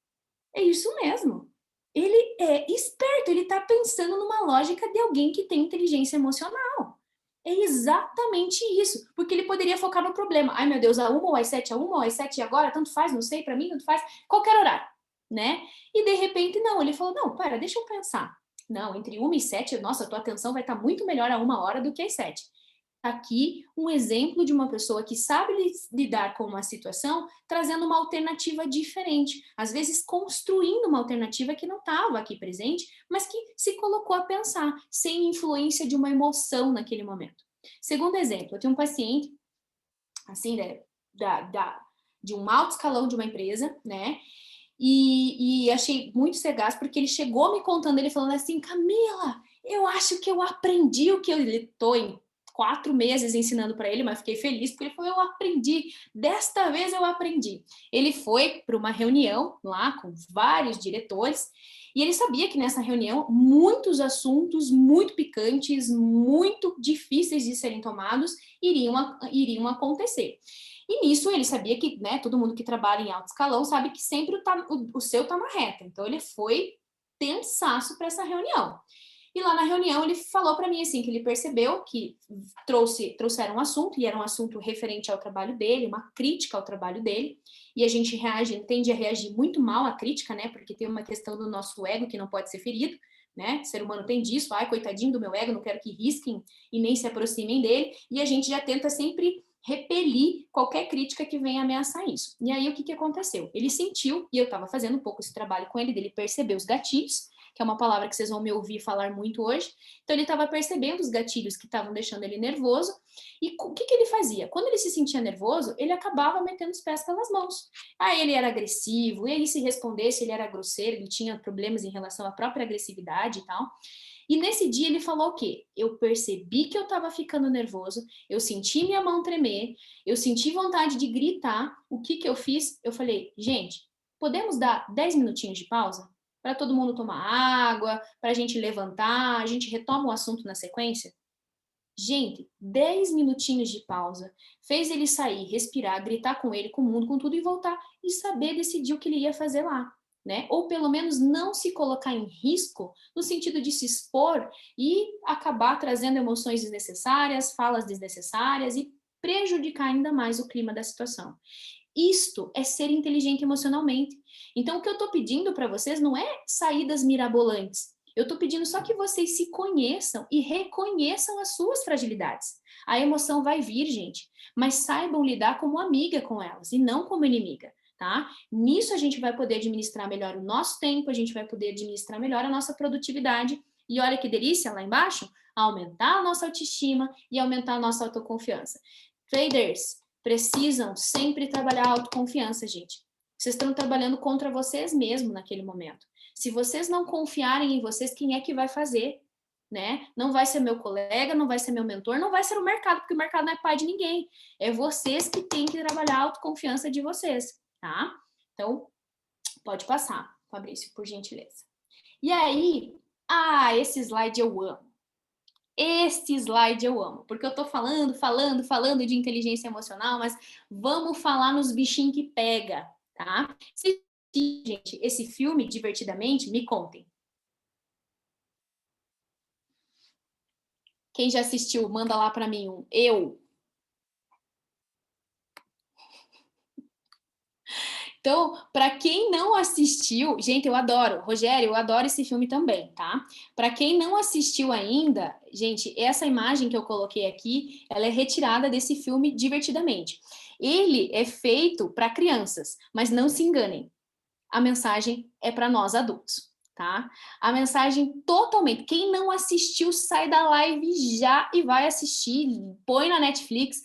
É isso mesmo. Ele é esperto, ele está pensando numa lógica de alguém que tem inteligência emocional. É exatamente isso, porque ele poderia focar no problema. Ai, meu Deus, a 1h ou às 7h, a 1h ou às 7h agora, tanto faz, não sei, para mim, tanto faz, qualquer horário, né? E de repente, não, ele falou, não, pera, deixa eu pensar. Não, entre 1h e 7h, nossa, a tua atenção vai estar muito melhor a 1h do que às 7h. Aqui um exemplo de uma pessoa que sabe lidar com uma situação, trazendo uma alternativa diferente, às vezes construindo uma alternativa que não estava aqui presente, mas que se colocou a pensar, sem influência de uma emoção naquele momento. Segundo exemplo, eu tenho um paciente, assim, de um alto escalão de uma empresa, né? E achei muito sagaz, porque ele chegou me contando, ele falando assim, Camila, eu acho que eu aprendi o que eu estou em 4 meses ensinando para ele, mas fiquei feliz porque ele falou, eu aprendi, desta vez eu aprendi. Ele foi para uma reunião lá com vários diretores E ele sabia que nessa reunião muitos assuntos muito picantes, muito difíceis de serem tomados, iriam acontecer. E nisso ele sabia que, né, todo mundo que trabalha em alto escalão sabe que sempre o seu tá na reta. Então ele foi tensaço para essa reunião. E lá na reunião ele falou para mim assim que ele percebeu que trouxeram um assunto, e era um assunto referente ao trabalho dele, uma crítica ao trabalho dele, e a gente tende a reagir muito mal à crítica, né? Porque tem uma questão do nosso ego que não pode ser ferido, né? O ser humano tem disso, ai, coitadinho do meu ego, não quero que risquem e nem se aproximem dele, e a gente já tenta sempre repelir qualquer crítica que venha ameaçar isso. E aí o que aconteceu? Ele sentiu, e eu estava fazendo um pouco esse trabalho com ele, dele perceber os gatilhos, que é uma palavra que vocês vão me ouvir falar muito hoje. Então, ele estava percebendo os gatilhos que estavam deixando ele nervoso. E o que ele fazia? Quando ele se sentia nervoso, ele acabava metendo os pés pelas mãos. Aí ele era agressivo, e aí se respondesse, ele era grosseiro, ele tinha problemas em relação à própria agressividade e tal. E nesse dia ele falou o quê? Eu percebi que eu estava ficando nervoso, eu senti minha mão tremer, eu senti vontade de gritar. O que eu fiz? Eu falei, gente, podemos dar 10 minutinhos de pausa? Para todo mundo tomar água, para a gente levantar, a gente retoma o assunto na sequência? Gente, 10 minutinhos de pausa fez ele sair, respirar, gritar com ele, com o mundo, com tudo, e voltar e saber decidir o que ele ia fazer lá, né? Ou pelo menos não se colocar em risco no sentido de se expor e acabar trazendo emoções desnecessárias, falas desnecessárias e prejudicar ainda mais o clima da situação. Isto é ser inteligente emocionalmente. Então, o que eu estou pedindo para vocês não é saídas mirabolantes. Eu estou pedindo só que vocês se conheçam e reconheçam as suas fragilidades. A emoção vai vir, gente, mas saibam lidar como amiga com elas e não como inimiga, tá? Nisso a gente vai poder administrar melhor o nosso tempo, a gente vai poder administrar melhor a nossa produtividade. E olha que delícia, lá embaixo, aumentar a nossa autoestima e aumentar a nossa autoconfiança. Traders, precisam sempre trabalhar a autoconfiança, gente. Vocês estão trabalhando contra vocês mesmos naquele momento. Se vocês não confiarem em vocês, quem é que vai fazer? Né? Não vai ser meu colega, não vai ser meu mentor, não vai ser o mercado, porque o mercado não é pai de ninguém. É vocês que têm que trabalhar a autoconfiança de vocês, tá? Então, pode passar, Fabrício, por gentileza. E aí, esse slide eu amo. Este slide eu amo, porque eu tô falando de inteligência emocional, mas vamos falar nos bichinhos que pega, tá? Gente, esse filme, Divertidamente, me contem. Quem já assistiu, manda lá para mim um eu. Então, para quem não assistiu, gente, eu adoro, Rogério, eu adoro esse filme também, tá? Para quem não assistiu ainda, gente, essa imagem que eu coloquei aqui, ela é retirada desse filme Divertidamente. Ele é feito para crianças, mas não se enganem, a mensagem é para nós adultos, tá? A mensagem totalmente, quem não assistiu, sai da live já e vai assistir, põe na Netflix,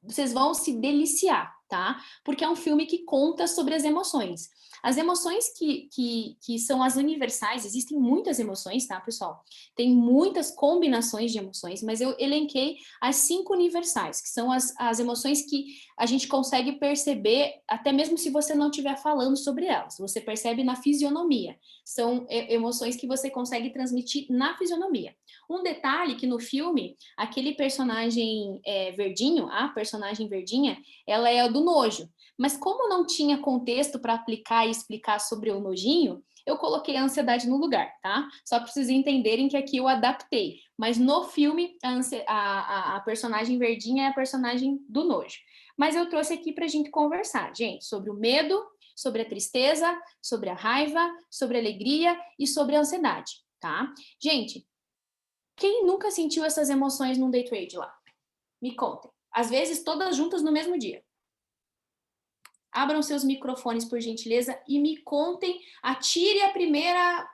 vocês vão se deliciar, tá? Porque é um filme que conta sobre as emoções. As emoções que são as universais, existem muitas emoções, tá, pessoal? Tem muitas combinações de emoções, mas eu elenquei as 5 universais, que são as emoções que a gente consegue perceber, até mesmo se você não estiver falando sobre elas. Você percebe na fisionomia. São emoções que você consegue transmitir na fisionomia. Um detalhe que no filme, aquele personagem verdinho, a personagem verdinha, ela é do nojo. Mas como não tinha contexto para aplicar e explicar sobre o nojinho, eu coloquei a ansiedade no lugar, tá? Só para vocês entenderem que aqui eu adaptei. Mas no filme, a personagem verdinha é a personagem do nojo. Mas eu trouxe aqui para a gente conversar, gente, sobre o medo, sobre a tristeza, sobre a raiva, sobre a alegria e sobre a ansiedade, tá? Gente, quem nunca sentiu essas emoções num day trade lá? Me contem. Às vezes, todas juntas no mesmo dia. Abram seus microfones, por gentileza, e me contem, atire a primeira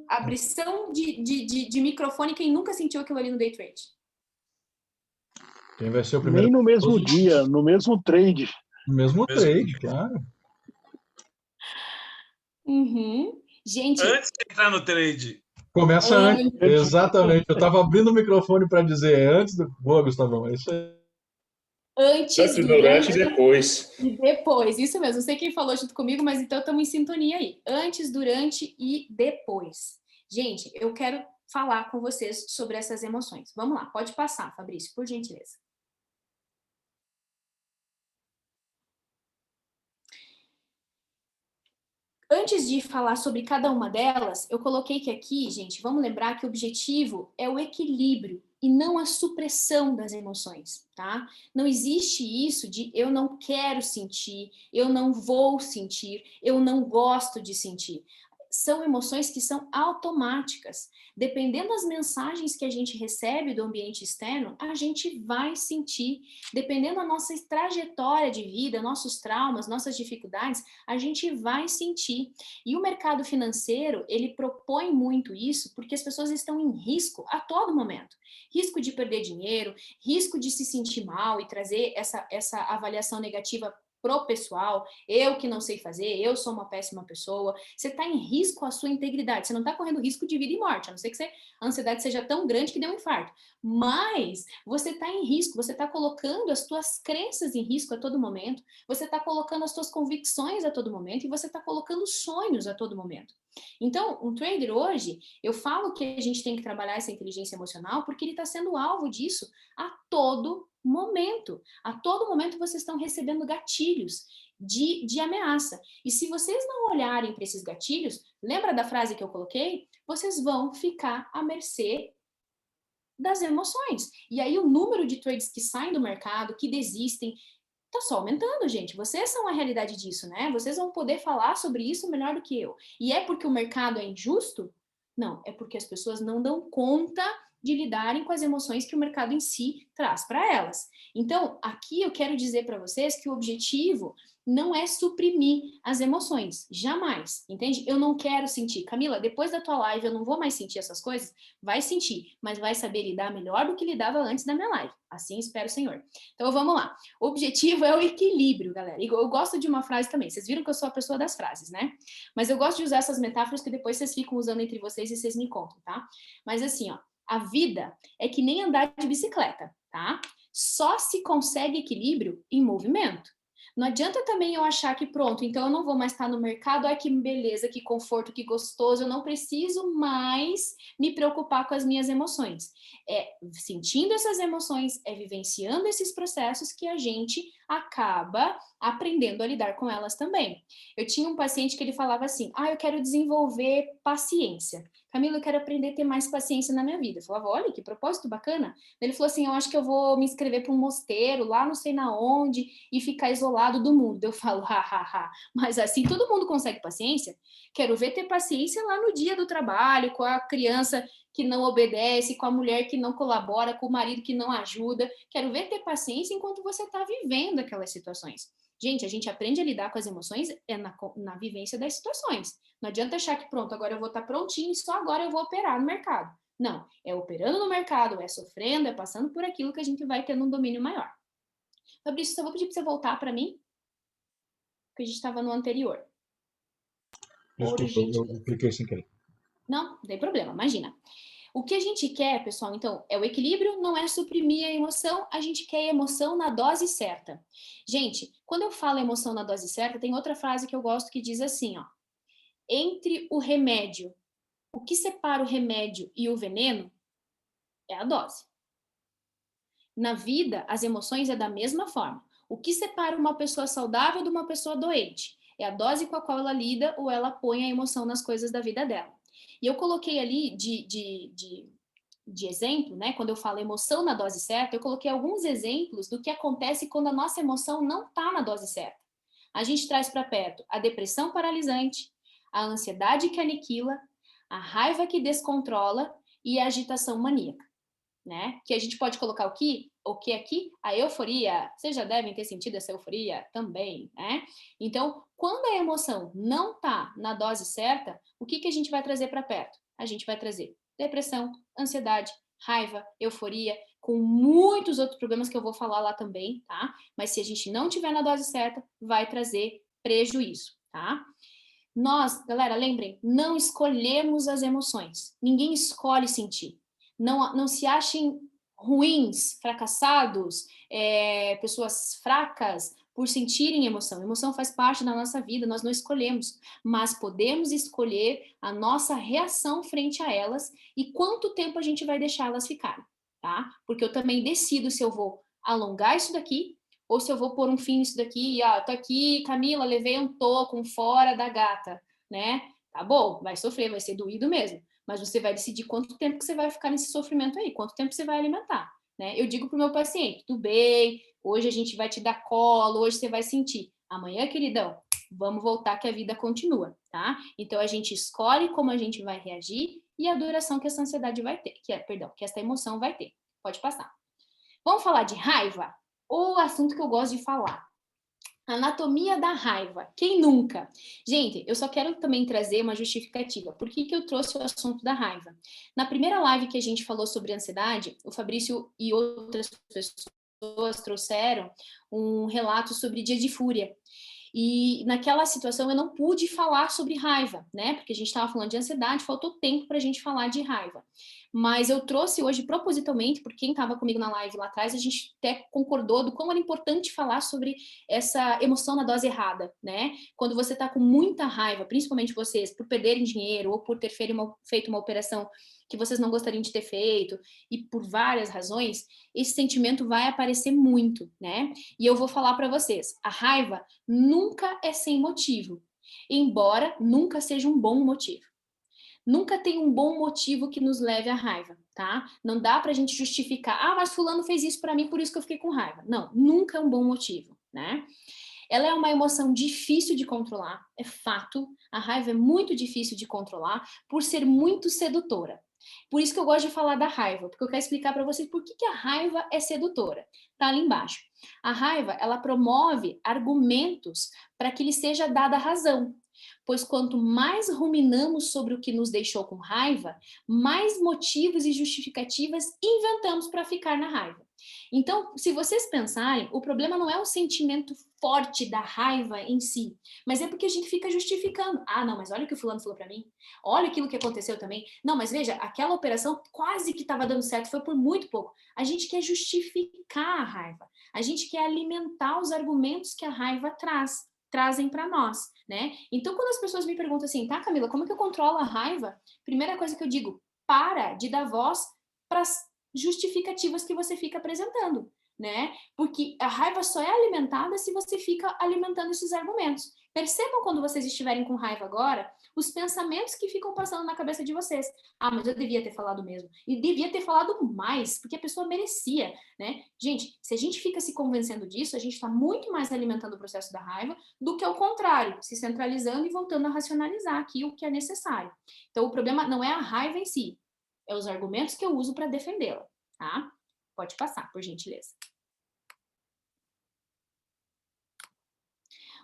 abrição de microfone quem nunca sentiu aquilo ali no day trade. Quem vai ser o primeiro? Nem no mesmo dia, no mesmo trade. No mesmo trade, claro. Uhum. Gente... Antes de entrar no trade. Começa antes. Exatamente. Eu estava abrindo o microfone para dizer antes do... Boa, Gustavão, é isso aí. Antes, durante e depois. E depois. Isso mesmo, não sei quem falou junto comigo, mas então estamos em sintonia aí. Antes, durante e depois. Gente, eu quero falar com vocês sobre essas emoções. Vamos lá, pode passar, Fabrício, por gentileza. Antes de falar sobre cada uma delas, eu coloquei que aqui, gente, vamos lembrar que o objetivo é o equilíbrio e não a supressão das emoções, tá? Não existe isso de eu não quero sentir, eu não vou sentir, eu não gosto de sentir. São emoções que são automáticas. Dependendo das mensagens que a gente recebe do ambiente externo, a gente vai sentir. Dependendo da nossa trajetória de vida, nossos traumas, nossas dificuldades, a gente vai sentir. E o mercado financeiro, ele propõe muito isso porque as pessoas estão em risco a todo momento. Risco de perder dinheiro, risco de se sentir mal e trazer essa avaliação negativa pro pessoal, eu que não sei fazer, eu sou uma péssima pessoa. Você está em risco a sua integridade, você não está correndo risco de vida e morte, a não ser que a ansiedade seja tão grande que dê um infarto. Mas você está em risco, você está colocando as tuas crenças em risco a todo momento, você está colocando as tuas convicções a todo momento e você está colocando sonhos a todo momento. Então, um trader hoje, eu falo que a gente tem que trabalhar essa inteligência emocional porque ele está sendo alvo disso a todo momento. A todo momento vocês estão recebendo gatilhos de ameaça. E se vocês não olharem para esses gatilhos, lembra da frase que eu coloquei? Vocês vão ficar à mercê das emoções. E aí o número de trades que saem do mercado, que desistem, tá só aumentando, gente. Vocês são a realidade disso, né? Vocês vão poder falar sobre isso melhor do que eu. E é porque o mercado é injusto? Não, é porque as pessoas não dão conta de lidarem com as emoções que o mercado em si traz para elas. Então, aqui eu quero dizer para vocês que o objetivo não é suprimir as emoções, jamais, entende? Eu não quero sentir. Camila, depois da tua live eu não vou mais sentir essas coisas? Vai sentir, mas vai saber lidar melhor do que lidava antes da minha live. Assim espero o Senhor. Então, vamos lá. O objetivo é o equilíbrio, galera. E eu gosto de uma frase também. Vocês viram que eu sou a pessoa das frases, né? Mas eu gosto de usar essas metáforas que depois vocês ficam usando entre vocês e vocês me contam, tá? Mas assim, ó, a vida é que nem andar de bicicleta, tá? Só se consegue equilíbrio em movimento. Não adianta também eu achar que pronto, então eu não vou mais estar no mercado, ai que beleza, que conforto, que gostoso, eu não preciso mais me preocupar com as minhas emoções. É sentindo essas emoções, é vivenciando esses processos que a gente acaba aprendendo a lidar com elas também. Eu tinha um paciente que ele falava assim, eu quero desenvolver paciência. Camila, eu quero aprender a ter mais paciência na minha vida. Eu falava, olha, que propósito bacana. Ele falou assim, eu acho que eu vou me inscrever para um mosteiro, lá não sei na onde, e ficar isolado do mundo. Eu falo, mas assim todo mundo consegue paciência? Quero ver ter paciência lá no dia do trabalho, com a criança que não obedece, com a mulher que não colabora, com o marido que não ajuda. Quero ver ter paciência enquanto você está vivendo aquelas situações. Gente, a gente aprende a lidar com as emoções na vivência das situações. Não adianta achar que pronto, agora eu vou estar prontinho e só agora eu vou operar no mercado. Não, é operando no mercado, é sofrendo, é passando por aquilo que a gente vai tendo um domínio maior. Fabrício, só vou pedir para você voltar para mim, porque a gente estava no anterior. Desculpa, eu cliquei sem querer. Não tem problema, imagina. O que a gente quer, pessoal, então, é o equilíbrio, não é suprimir a emoção, a gente quer a emoção na dose certa. Gente, quando eu falo emoção na dose certa, tem outra frase que eu gosto que diz assim, ó, entre o remédio, o que separa o remédio e o veneno é a dose. Na vida, as emoções é da mesma forma. O que separa uma pessoa saudável de uma pessoa doente é a dose com a qual ela lida ou ela põe a emoção nas coisas da vida dela. E eu coloquei ali de exemplo, né? Quando eu falo emoção na dose certa, eu coloquei alguns exemplos do que acontece quando a nossa emoção não está na dose certa. A gente traz para perto a depressão paralisante, a ansiedade que aniquila, a raiva que descontrola e a agitação maníaca, né? Que a gente pode colocar o que aqui? A euforia. Vocês já devem ter sentido essa euforia também, né? Então, quando a emoção não está na dose certa, o que a gente vai trazer para perto? A gente vai trazer depressão, ansiedade, raiva, euforia, com muitos outros problemas que eu vou falar lá também, tá? Mas se a gente não tiver na dose certa, vai trazer prejuízo, tá? Nós, galera, lembrem, não escolhemos as emoções. Ninguém escolhe sentir. Não se achem ruins, fracassados, pessoas fracas, por sentirem emoção. Emoção faz parte da nossa vida, nós não escolhemos, mas podemos escolher a nossa reação frente a elas e quanto tempo a gente vai deixar elas ficarem, tá? Porque eu também decido se eu vou alongar isso daqui ou se eu vou pôr um fim nisso daqui. Tô aqui, Camila, levei um toco fora da gata, né? Tá bom, vai sofrer, vai ser doído mesmo, mas você vai decidir quanto tempo que você vai ficar nesse sofrimento aí, quanto tempo você vai alimentar, né? Eu digo pro meu paciente, tudo bem, hoje a gente vai te dar colo, hoje você vai sentir. Amanhã, queridão, vamos voltar que a vida continua, tá? Então, a gente escolhe como a gente vai reagir e a duração que essa ansiedade vai ter, que essa emoção vai ter. Pode passar. Vamos falar de raiva? O assunto que eu gosto de falar. Anatomia da raiva. Quem nunca? Gente, eu só quero também trazer uma justificativa. Por que eu trouxe o assunto da raiva? Na primeira live que a gente falou sobre ansiedade, o Fabrício e outras pessoas trouxeram um relato sobre dia de fúria. E naquela situação eu não pude falar sobre raiva, né? Porque a gente estava falando de ansiedade, faltou tempo para a gente falar de raiva. Mas eu trouxe hoje propositalmente, porque quem estava comigo na live lá atrás, a gente até concordou do como era importante falar sobre essa emoção na dose errada, né? Quando você está com muita raiva, principalmente vocês, por perderem dinheiro ou por ter feito uma operação que vocês não gostariam de ter feito, e por várias razões, esse sentimento vai aparecer muito, né? E eu vou falar para vocês, a raiva nunca é sem motivo, embora nunca seja um bom motivo. Nunca tem um bom motivo que nos leve à raiva, tá? Não dá pra gente justificar, mas fulano fez isso pra mim, por isso que eu fiquei com raiva. Não, nunca é um bom motivo, né? Ela é uma emoção difícil de controlar, é fato. A raiva é muito difícil de controlar por ser muito sedutora. Por isso que eu gosto de falar da raiva, porque eu quero explicar para vocês por que a raiva é sedutora. Tá ali embaixo. A raiva, ela promove argumentos para que lhe seja dada razão. Pois quanto mais ruminamos sobre o que nos deixou com raiva, mais motivos e justificativas inventamos para ficar na raiva. Então, se vocês pensarem, o problema não é o sentimento forte da raiva em si, mas é porque a gente fica justificando. Não, mas olha o que o fulano falou para mim. Olha aquilo que aconteceu também. Não, mas veja, aquela operação quase que estava dando certo, foi por muito pouco. A gente quer justificar a raiva. A gente quer alimentar os argumentos que a raiva trazem para nós, né? Então, quando as pessoas me perguntam assim, tá, Camila, como é que eu controlo a raiva? Primeira coisa que eu digo, para de dar voz para as justificativas que você fica apresentando, né? Porque a raiva só é alimentada se você fica alimentando esses argumentos. Percebam quando vocês estiverem com raiva agora, os pensamentos que ficam passando na cabeça de vocês. Mas eu devia ter falado mesmo. E devia ter falado mais, porque a pessoa merecia, né? Gente, se a gente fica se convencendo disso, a gente está muito mais alimentando o processo da raiva do que ao contrário, se centralizando e voltando a racionalizar aqui o que é necessário. Então, o problema não é a raiva em si, é os argumentos que eu uso para defendê-la, tá? Pode passar, por gentileza.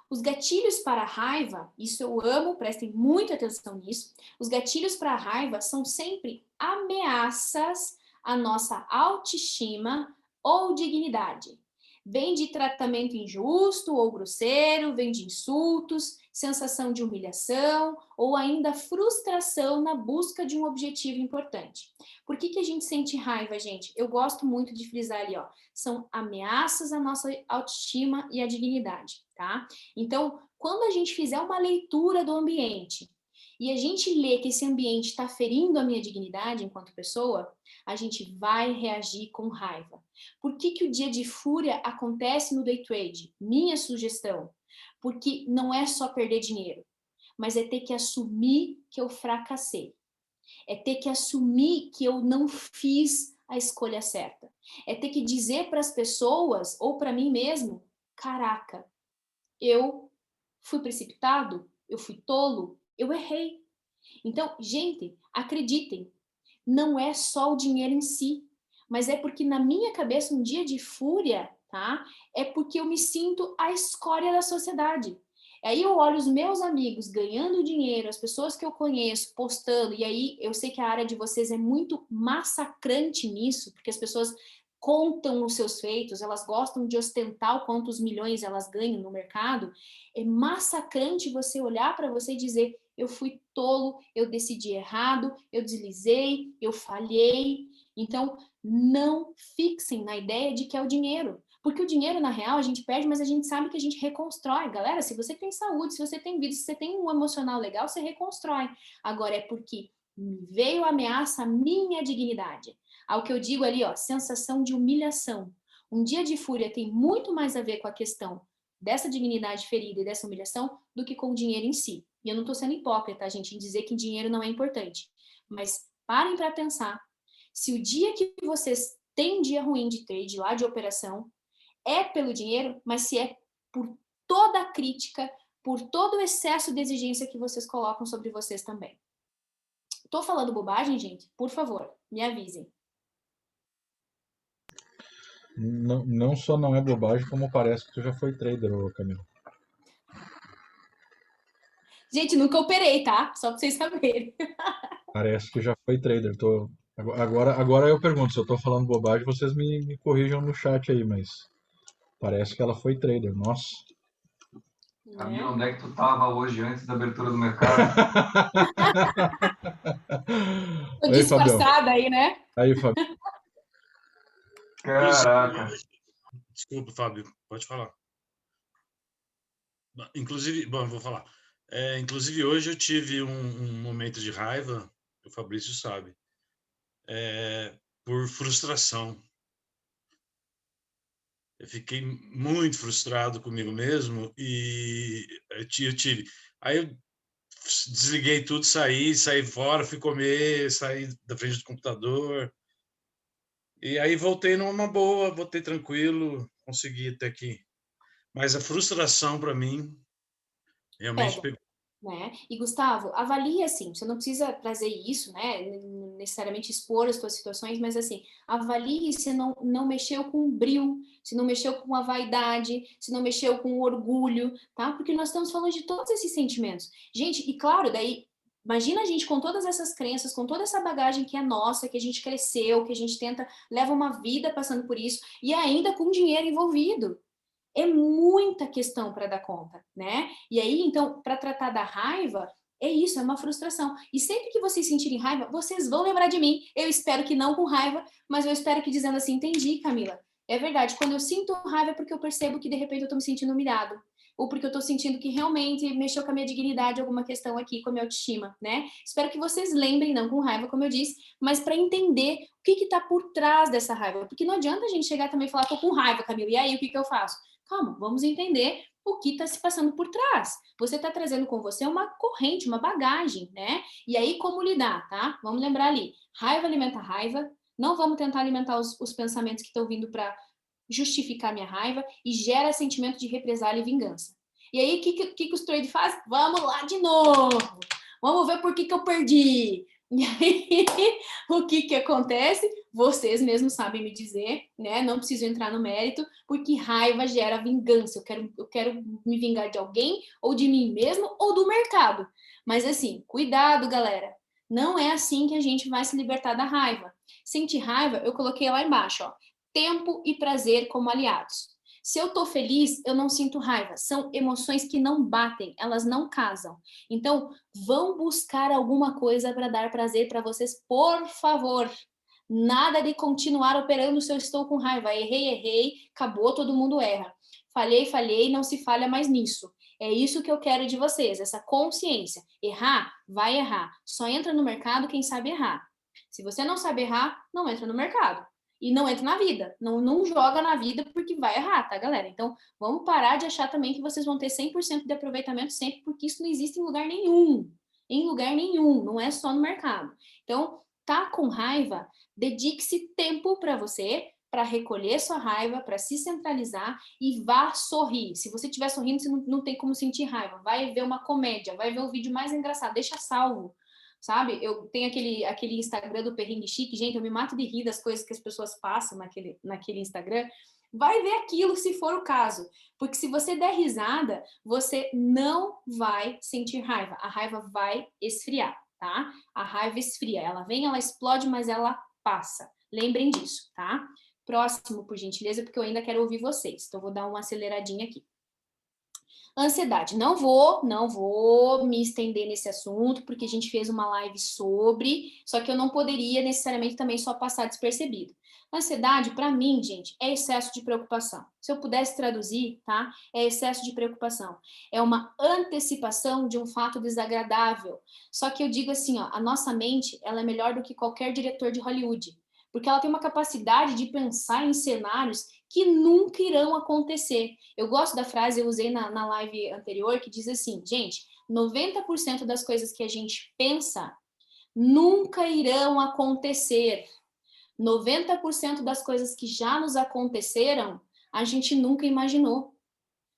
Os gatilhos para a raiva, isso eu amo, prestem muita atenção nisso. Os gatilhos para a raiva são sempre ameaças à nossa autoestima ou dignidade. Vem de tratamento injusto ou grosseiro, vem de insultos, sensação de humilhação ou ainda frustração na busca de um objetivo importante. Por que a gente sente raiva, gente? Eu gosto muito de frisar ali, ó. São ameaças à nossa autoestima e à dignidade, tá? Então, quando a gente fizer uma leitura do ambiente e a gente lê que esse ambiente está ferindo a minha dignidade enquanto pessoa, a gente vai reagir com raiva. Por que o dia de fúria acontece no day trade? Minha sugestão, porque não é só perder dinheiro, mas é ter que assumir que eu fracassei. É ter que assumir que eu não fiz a escolha certa. É ter que dizer para as pessoas, ou para mim mesmo, caraca, eu fui precipitado, eu fui tolo, eu errei. Então, gente, acreditem, não é só o dinheiro em si, mas é porque na minha cabeça, um dia de fúria, tá? É porque eu me sinto a escória da sociedade. Aí eu olho os meus amigos ganhando dinheiro, as pessoas que eu conheço postando, e aí eu sei que a área de vocês é muito massacrante nisso, porque as pessoas contam os seus feitos, elas gostam de ostentar o quantos milhões elas ganham no mercado. É massacrante você olhar para você e dizer, eu fui tolo, eu decidi errado, eu deslizei, eu falhei. Então, não fixem na ideia de que é o dinheiro. Porque o dinheiro, na real, a gente perde, mas a gente sabe que a gente reconstrói. Galera, se você tem saúde, se você tem vida, se você tem um emocional legal, você reconstrói. Agora, é porque veio a ameaça à minha dignidade. Ao que eu digo ali, ó, sensação de humilhação. Um dia de fúria tem muito mais a ver com a questão dessa dignidade ferida e dessa humilhação do que com o dinheiro em si. E eu não estou sendo hipócrita, gente, em dizer que dinheiro não é importante. Mas parem para pensar. Se o dia que vocês têm um dia ruim de trade, lá de operação, é pelo dinheiro, mas se é por toda a crítica, por todo o excesso de exigência que vocês colocam sobre vocês também. Tô falando bobagem, gente? Por favor, me avisem. Não só não é bobagem, como parece que tu já foi trader, ô Camila. Gente, nunca operei, tá? Só pra vocês saberem. Parece que já foi trader. Agora eu pergunto, se eu tô falando bobagem, vocês me corrijam no chat aí, mas parece que ela foi trader. Nossa. Camila, onde é que tu tava hoje antes da abertura do mercado? Tô Aí, Fabião. disfarçada aí, né? Aí, Fabião. Caraca. Desculpa, Fábio, pode falar. Inclusive, bom, vou falar. Inclusive, hoje eu tive um momento de raiva, o Fabrício sabe, por frustração. Eu fiquei muito frustrado comigo mesmo e eu tive. Aí eu desliguei tudo, saí fora, fui comer, saí da frente do computador. E aí voltei numa boa, voltei tranquilo, consegui até aqui. Mas a frustração para mim realmente pegou. Né? E Gustavo, avalie assim, você não precisa trazer isso, né? Necessariamente expor as suas situações, mas assim, avalie se não mexeu com o brio, se não mexeu com a vaidade, se não mexeu com o orgulho, tá? Porque nós estamos falando de todos esses sentimentos. Gente, e claro, daí imagina a gente com todas essas crenças, com toda essa bagagem que é nossa, que a gente cresceu, que a gente leva uma vida passando por isso, e ainda com dinheiro envolvido. É muita questão para dar conta, né? E aí, então, para tratar da raiva, é isso, é uma frustração. E sempre que vocês sentirem raiva, vocês vão lembrar de mim. Eu espero que não com raiva, mas eu espero que dizendo assim, entendi, Camila. É verdade, quando eu sinto raiva é porque eu percebo que de repente eu estou me sentindo humilhado. Ou porque eu estou sentindo que realmente mexeu com a minha dignidade alguma questão aqui, com a minha autoestima, né? Espero que vocês lembrem, não com raiva, como eu disse, mas para entender o que está por trás dessa raiva. Porque não adianta a gente chegar também e falar, tô com raiva, Camila, e aí o que eu faço? Calma, vamos entender o que está se passando por trás. Você está trazendo com você uma corrente, uma bagagem, né? E aí, como lidar, tá? Vamos lembrar ali, raiva alimenta raiva, não vamos tentar alimentar os pensamentos que estão vindo para justificar minha raiva e gera sentimento de represália e vingança. E aí, o que os trade faz? Vamos lá de novo! Vamos ver por que eu perdi! E aí, o que acontece? Vocês mesmos sabem me dizer, né? Não preciso entrar no mérito, porque raiva gera vingança. Eu quero me vingar de alguém, ou de mim mesmo, ou do mercado. Mas assim, cuidado, galera. Não é assim que a gente vai se libertar da raiva. Sentir raiva, eu coloquei lá embaixo, ó. Tempo e prazer como aliados. Se eu tô feliz, eu não sinto raiva. São emoções que não batem, elas não casam. Então, vão buscar alguma coisa para dar prazer para vocês, por favor. Nada de continuar operando se eu estou com raiva. Errei, acabou, todo mundo erra. Falhei, não se falha mais nisso. É isso que eu quero de vocês, essa consciência. Errar, vai errar. Só entra no mercado quem sabe errar. Se você não sabe errar, não entra no mercado. E não entra na vida. Não joga na vida porque vai errar, tá, galera? Então, vamos parar de achar também que vocês vão ter 100% de aproveitamento sempre, porque isso não existe em lugar nenhum. Em lugar nenhum, não é só no mercado. Então, tá com raiva, dedique-se tempo para você, para recolher sua raiva, para se centralizar e vá sorrir. Se você estiver sorrindo, você não tem como sentir raiva. Vai ver uma comédia, vai ver o vídeo mais engraçado, deixa salvo. Sabe? Eu tenho aquele Instagram do Perrengue Chique, gente, eu me mato de rir das coisas que as pessoas passam naquele Instagram. Vai ver aquilo se for o caso, porque se você der risada, você não vai sentir raiva. A raiva vai esfriar, tá? A raiva esfria, ela vem, ela explode, mas ela passa. Lembrem disso, tá? Próximo, por gentileza, porque eu ainda quero ouvir vocês. Então, vou dar uma aceleradinha aqui. Ansiedade. Não vou me estender nesse assunto, porque a gente fez uma live sobre, só que eu não poderia necessariamente também só passar despercebido. Ansiedade, para mim, gente, é excesso de preocupação. Se eu pudesse traduzir, tá? É excesso de preocupação. É uma antecipação de um fato desagradável. Só que eu digo assim, ó, a nossa mente, ela é melhor do que qualquer diretor de Hollywood, porque ela tem uma capacidade de pensar em cenários que nunca irão acontecer. Eu gosto da frase, eu usei na live anterior, que diz assim, gente, 90% das coisas que a gente pensa nunca irão acontecer. 90% das coisas que já nos aconteceram, a gente nunca imaginou.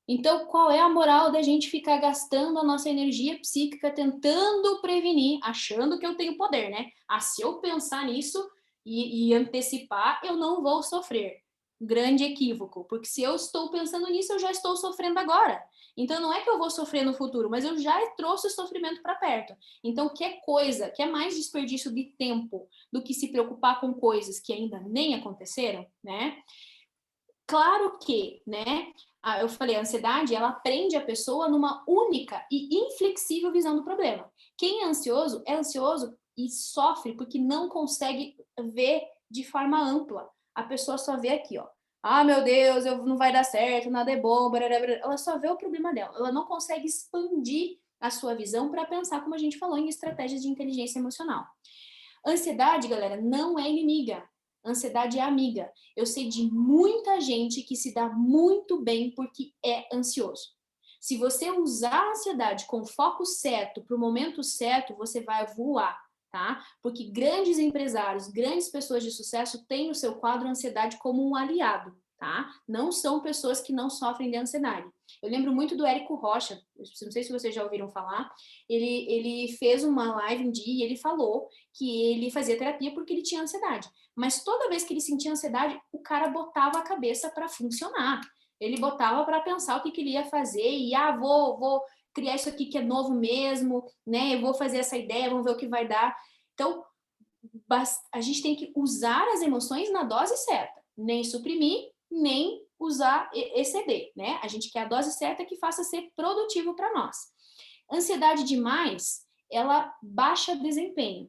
Então, qual é a moral da gente ficar gastando a nossa energia psíquica tentando prevenir, achando que eu tenho poder, né? Ah, se eu pensar nisso e antecipar, eu não vou sofrer. Grande equívoco, porque se eu estou pensando nisso, eu já estou sofrendo agora. Então, não é que eu vou sofrer no futuro, mas eu já trouxe o sofrimento para perto. Então, quer mais desperdício de tempo do que se preocupar com coisas que ainda nem aconteceram, né? Claro que, né? Eu falei, a ansiedade, ela prende a pessoa numa única e inflexível visão do problema. Quem é ansioso e sofre porque não consegue ver de forma ampla. A pessoa só vê aqui, ó. Ah, meu Deus, não vai dar certo, nada é bom, blá, blá, blá. Ela só vê o problema dela. Ela não consegue expandir a sua visão para pensar, como a gente falou, em estratégias de inteligência emocional. Ansiedade, galera, não é inimiga. Ansiedade é amiga. Eu sei de muita gente que se dá muito bem porque é ansioso. Se você usar a ansiedade com o foco certo, para o momento certo, você vai voar, tá? Porque grandes empresários, grandes pessoas de sucesso têm no seu quadro a ansiedade como um aliado, tá? Não são pessoas que não sofrem de ansiedade. Eu lembro muito do Érico Rocha, não sei se vocês já ouviram falar, ele fez uma live um dia e ele falou que ele fazia terapia porque ele tinha ansiedade. Mas toda vez que ele sentia ansiedade, o cara botava a cabeça para funcionar. Ele botava para pensar o que ele ia fazer e, vou criar isso aqui que é novo mesmo, né? Eu vou fazer essa ideia, vamos ver o que vai dar. Então, a gente tem que usar as emoções na dose certa. Nem suprimir, nem exceder, né? A gente quer a dose certa que faça ser produtivo para nós. Ansiedade demais, ela baixa desempenho.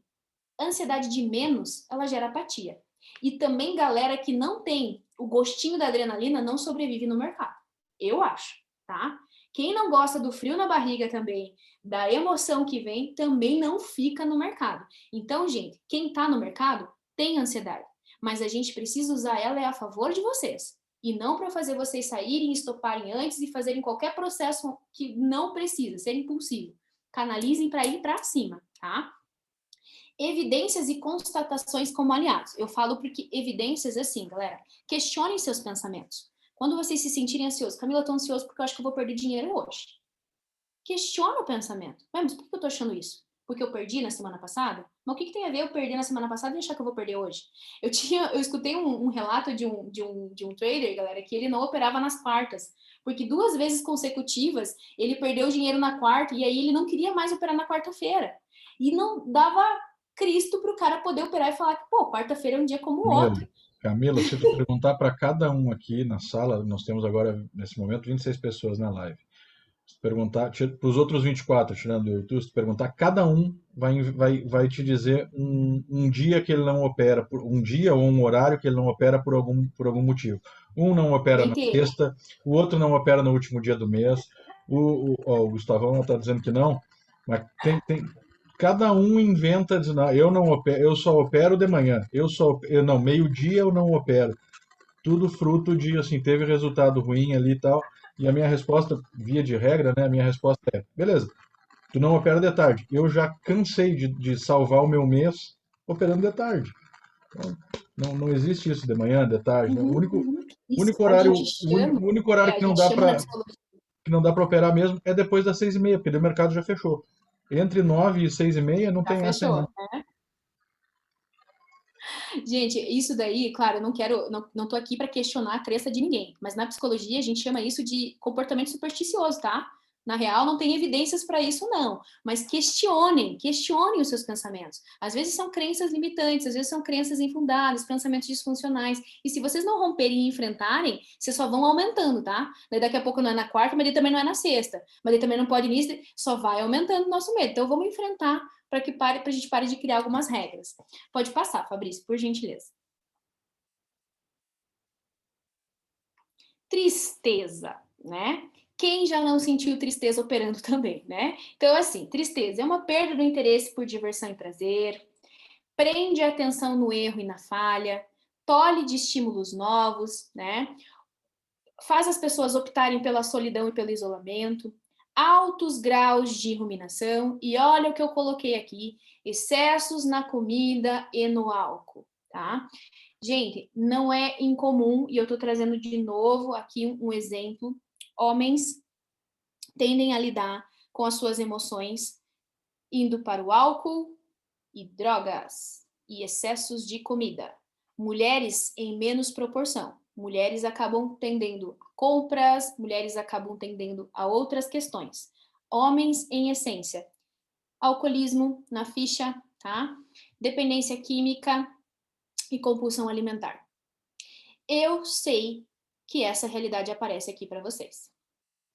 Ansiedade de menos, ela gera apatia. E também galera que não tem o gostinho da adrenalina não sobrevive no mercado. Eu acho, tá? Quem não gosta do frio na barriga também, da emoção que vem, também não fica no mercado. Então, gente, quem tá no mercado tem ansiedade. Mas a gente precisa usar ela a favor de vocês. E não para fazer vocês saírem, estoparem antes e fazerem qualquer processo que não precisa, ser impulsivo. Canalizem para ir para cima, tá? Evidências e constatações como aliados. Eu falo porque evidências, assim, galera, questionem seus pensamentos. Quando vocês se sentirem ansiosos, Camila, eu tô ansioso porque eu acho que eu vou perder dinheiro hoje. Questiona o pensamento. Mas por que eu tô achando isso? Porque eu perdi na semana passada? Mas o que tem a ver eu perder na semana passada e achar que eu vou perder hoje? Eu escutei um relato de um trader, galera, que ele não operava nas quartas. Porque 2 vezes consecutivas ele perdeu dinheiro na quarta e aí ele não queria mais operar na quarta-feira. E não dava Cristo para o cara poder operar e falar que, pô, quarta-feira é um dia como o outro. Camila, se tu perguntar para cada um aqui na sala, nós temos agora, nesse momento, 26 pessoas na live. Se tu perguntar, para os outros 24, tirando eu e tu, se tu perguntar, cada um vai te dizer um dia que ele não opera, um dia ou um horário que ele não opera por algum motivo. Um não opera na sexta, o outro não opera no último dia do mês, o Gustavão está dizendo que não, mas cada um inventa, dizendo, eu não opero, eu só opero de manhã, não, meio-dia eu não opero. Tudo fruto de, assim, teve resultado ruim ali e tal. E a minha resposta, via de regra, né, a minha resposta é, beleza, tu não opera de tarde. Eu já cansei de salvar o meu mês operando de tarde. Então, não existe isso de manhã, de tarde. Né? O único horário que não dá para operar mesmo é depois das 6h30, porque o mercado já fechou. Entre 9 e 6h30 não tem essa não. Gente, isso daí, claro, eu não tô aqui para questionar a crença de ninguém, mas na psicologia a gente chama isso de comportamento supersticioso, tá? Na real, não tem evidências para isso, não. Mas questionem os seus pensamentos. Às vezes são crenças limitantes, às vezes são crenças infundadas, pensamentos disfuncionais. E se vocês não romperem e enfrentarem, vocês só vão aumentando, tá? Daí daqui a pouco não é na quarta, mas daí também não é na sexta. Mas daí também não pode nisso, só vai aumentando o nosso medo. Então vamos enfrentar para que a gente pare de criar algumas regras. Pode passar, Fabrício, por gentileza. Tristeza, né? Quem já não sentiu tristeza operando também, né? Então, assim, tristeza é uma perda do interesse por diversão e prazer, prende a atenção no erro e na falha, tolhe de estímulos novos, né? Faz as pessoas optarem pela solidão e pelo isolamento, altos graus de ruminação, e olha o que eu coloquei aqui, excessos na comida e no álcool, tá? Gente, não é incomum, e eu tô trazendo de novo aqui um exemplo. Homens tendem a lidar com as suas emoções indo para o álcool e drogas e excessos de comida. Mulheres em menos proporção. Mulheres acabam tendendo a compras, mulheres acabam tendendo a outras questões. Homens, em essência, alcoolismo na ficha, tá? Dependência química e compulsão alimentar. Eu sei que essa realidade aparece aqui para vocês,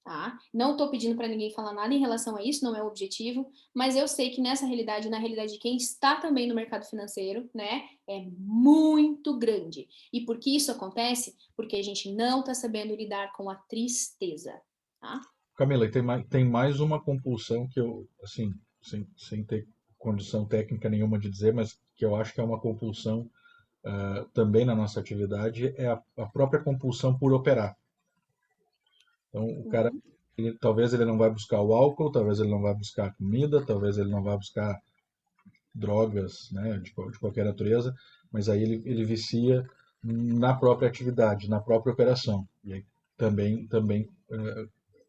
tá? Não estou pedindo para ninguém falar nada em relação a isso, não é o objetivo, mas eu sei que nessa realidade, na realidade de quem está também no mercado financeiro, né, é muito grande. E por que isso acontece? Porque a gente não está sabendo lidar com a tristeza, tá? Camila, e tem mais uma compulsão que eu, assim, sem ter condição técnica nenhuma de dizer, mas que eu acho que é uma compulsão também na nossa atividade, é a própria compulsão por operar. Então, o cara, talvez ele não vai buscar o álcool, talvez ele não vai buscar a comida, talvez ele não vai buscar drogas, né, de qualquer natureza, mas aí ele vicia na própria atividade, na própria operação. E aí também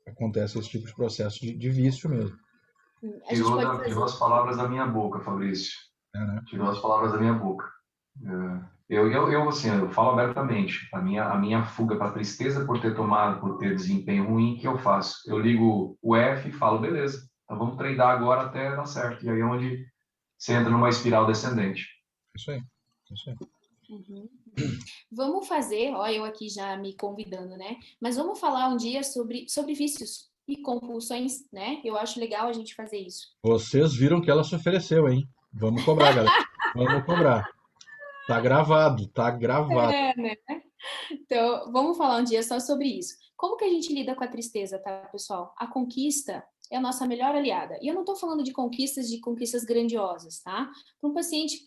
acontece esse tipo de processo de vício mesmo. A gente pode fazer... Tirou as palavras da minha boca, Fabrício. Né? Tirou as palavras da minha boca. Assim, eu falo abertamente. A minha fuga para a tristeza por ter desempenho ruim, que eu faço? Eu ligo o F e falo, beleza, então vamos treinar agora até dar certo. E aí é onde você entra numa espiral descendente. Isso aí. Uhum. Vamos fazer, ó, eu aqui já me convidando, né? Mas vamos falar um dia sobre vícios e compulsões, né? Eu acho legal a gente fazer isso. Vocês viram que ela se ofereceu, hein? Vamos cobrar, galera. Vamos cobrar. Tá gravado, tá gravado. É, né? Então, vamos falar um dia só sobre isso. Como que a gente lida com a tristeza, tá, pessoal? A conquista é a nossa melhor aliada. E eu não tô falando de conquistas grandiosas, tá? Para um paciente,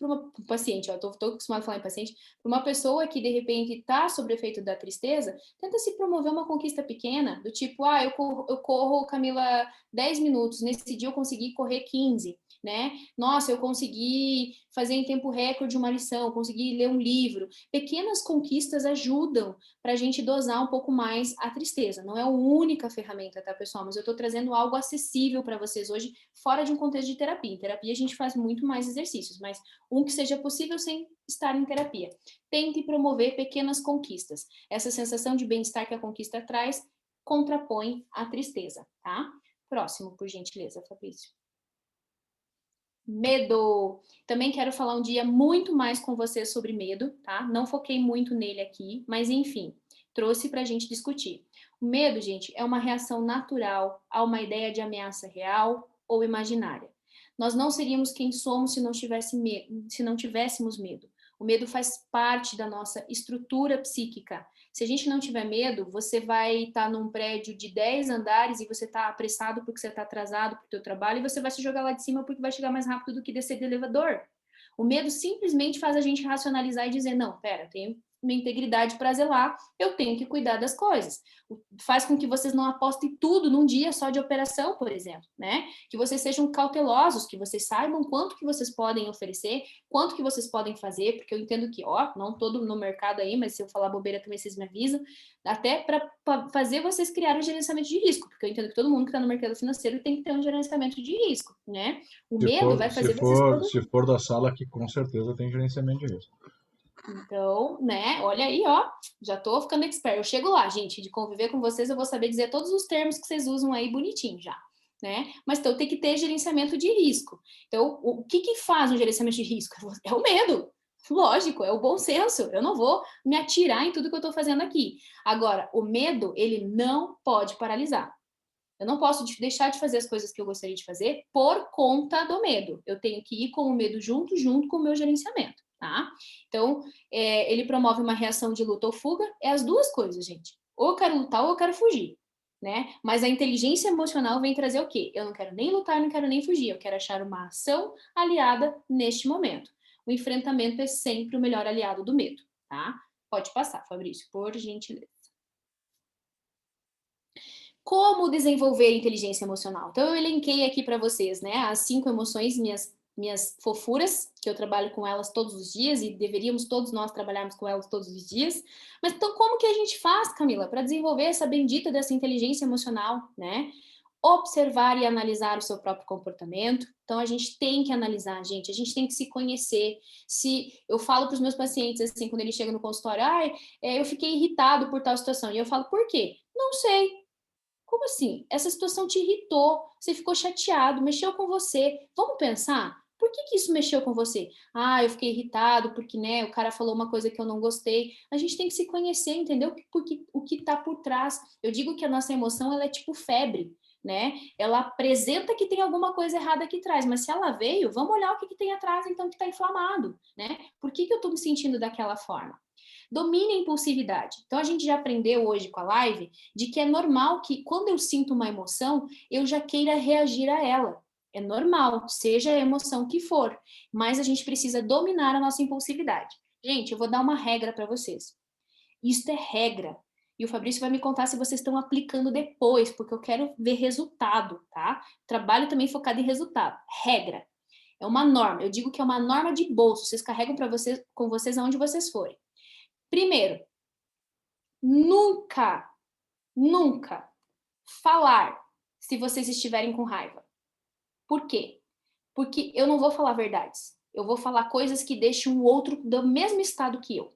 ó, eu tô acostumada a falar em paciente, para uma pessoa que de repente tá sob efeito da tristeza, tenta se promover uma conquista pequena, do tipo, eu corro, Camila, 10 minutos, nesse dia eu consegui correr 15. Né? Nossa, eu consegui fazer em tempo recorde uma lição, consegui ler um livro. Pequenas conquistas ajudam para a gente dosar um pouco mais a tristeza. Não é a única ferramenta, tá, pessoal? Mas eu estou trazendo algo acessível para vocês hoje, fora de um contexto de terapia. Em terapia a gente faz muito mais exercícios, mas um que seja possível sem estar em terapia. Tente promover pequenas conquistas. Essa sensação de bem-estar que a conquista traz contrapõe a tristeza, tá? Próximo, por gentileza, Fabrício. Medo. Também quero falar um dia muito mais com você sobre medo, tá? Não foquei muito nele aqui, mas enfim, trouxe para a gente discutir. O medo, gente, é uma reação natural a uma ideia de ameaça real ou imaginária. Nós não seríamos quem somos se não tivéssemos medo. O medo faz parte da nossa estrutura psíquica. Se a gente não tiver medo, você vai estar num prédio de 10 andares e você está apressado porque você está atrasado para o seu trabalho e você vai se jogar lá de cima porque vai chegar mais rápido do que descer do elevador. O medo simplesmente faz a gente racionalizar e dizer, não, pera, tenho minha integridade para zelar, eu tenho que cuidar das coisas. Faz com que vocês não apostem tudo num dia só de operação, por exemplo, né? Que vocês sejam cautelosos, que vocês saibam quanto que vocês podem oferecer, quanto que vocês podem fazer, porque eu entendo que, não todo no mercado aí, mas se eu falar bobeira também vocês me avisam, até para fazer vocês criarem um gerenciamento de risco, porque eu entendo que todo mundo que está no mercado financeiro tem que ter um gerenciamento de risco, né? O medo vai fazer vocês... Se for da sala aqui, com certeza tem gerenciamento de risco. Então, né, olha aí, ó, já tô ficando expert. Eu chego lá, gente, de conviver com vocês, eu vou saber dizer todos os termos que vocês usam aí bonitinho já, né? Mas então tem que ter gerenciamento de risco. Então, o que faz um gerenciamento de risco? É o medo. Lógico, é o bom senso. Eu não vou me atirar em tudo que eu tô fazendo aqui. Agora, o medo, ele não pode paralisar. Eu não posso deixar de fazer as coisas que eu gostaria de fazer por conta do medo. Eu tenho que ir com o medo junto com o meu gerenciamento, tá? Então, ele promove uma reação de luta ou fuga. É as duas coisas, gente. Ou eu quero lutar ou eu quero fugir, né? Mas a inteligência emocional vem trazer o quê? Eu não quero nem lutar, não quero nem fugir. Eu quero achar uma ação aliada neste momento. O enfrentamento é sempre o melhor aliado do medo, tá? Pode passar, Fabrício, por gentileza. Como desenvolver inteligência emocional? Então, eu elenquei aqui para vocês, né, as 5 emoções, minhas fofuras, que eu trabalho com elas todos os dias e deveríamos todos nós trabalharmos com elas todos os dias. Mas então, como que a gente faz, Camila, para desenvolver essa bendita dessa inteligência emocional, né? Observar e analisar o seu próprio comportamento. Então, a gente tem que analisar, gente, a gente tem que se conhecer. Se eu falo para os meus pacientes, assim, quando eles chegam no consultório, eu fiquei irritado por tal situação. E eu falo, por quê? Não sei. Como assim? Essa situação te irritou, você ficou chateado, mexeu com você. Vamos pensar? Por que isso mexeu com você? Eu fiquei irritado porque, né, o cara falou uma coisa que eu não gostei. A gente tem que se conhecer, entendeu? O que tá por trás. Eu digo que a nossa emoção, ela é tipo febre, né? Ela apresenta que tem alguma coisa errada aqui atrás, mas se ela veio, vamos olhar o que tem atrás, então, que tá inflamado, né? Por que eu tô me sentindo daquela forma? Domine a impulsividade. Então, a gente já aprendeu hoje com a live de que é normal que, quando eu sinto uma emoção, eu já queira reagir a ela. É normal, seja a emoção que for, mas a gente precisa dominar a nossa impulsividade. Gente, eu vou dar uma regra para vocês. Isso é regra. E o Fabrício vai me contar se vocês estão aplicando depois, porque eu quero ver resultado, tá? Trabalho também focado em resultado. Regra. É uma norma. Eu digo que é uma norma de bolso. Vocês carregam para vocês, com vocês aonde vocês forem. Primeiro, nunca falar se vocês estiverem com raiva. Por quê? Porque eu não vou falar verdades. Eu vou falar coisas que deixam o outro do mesmo estado que eu,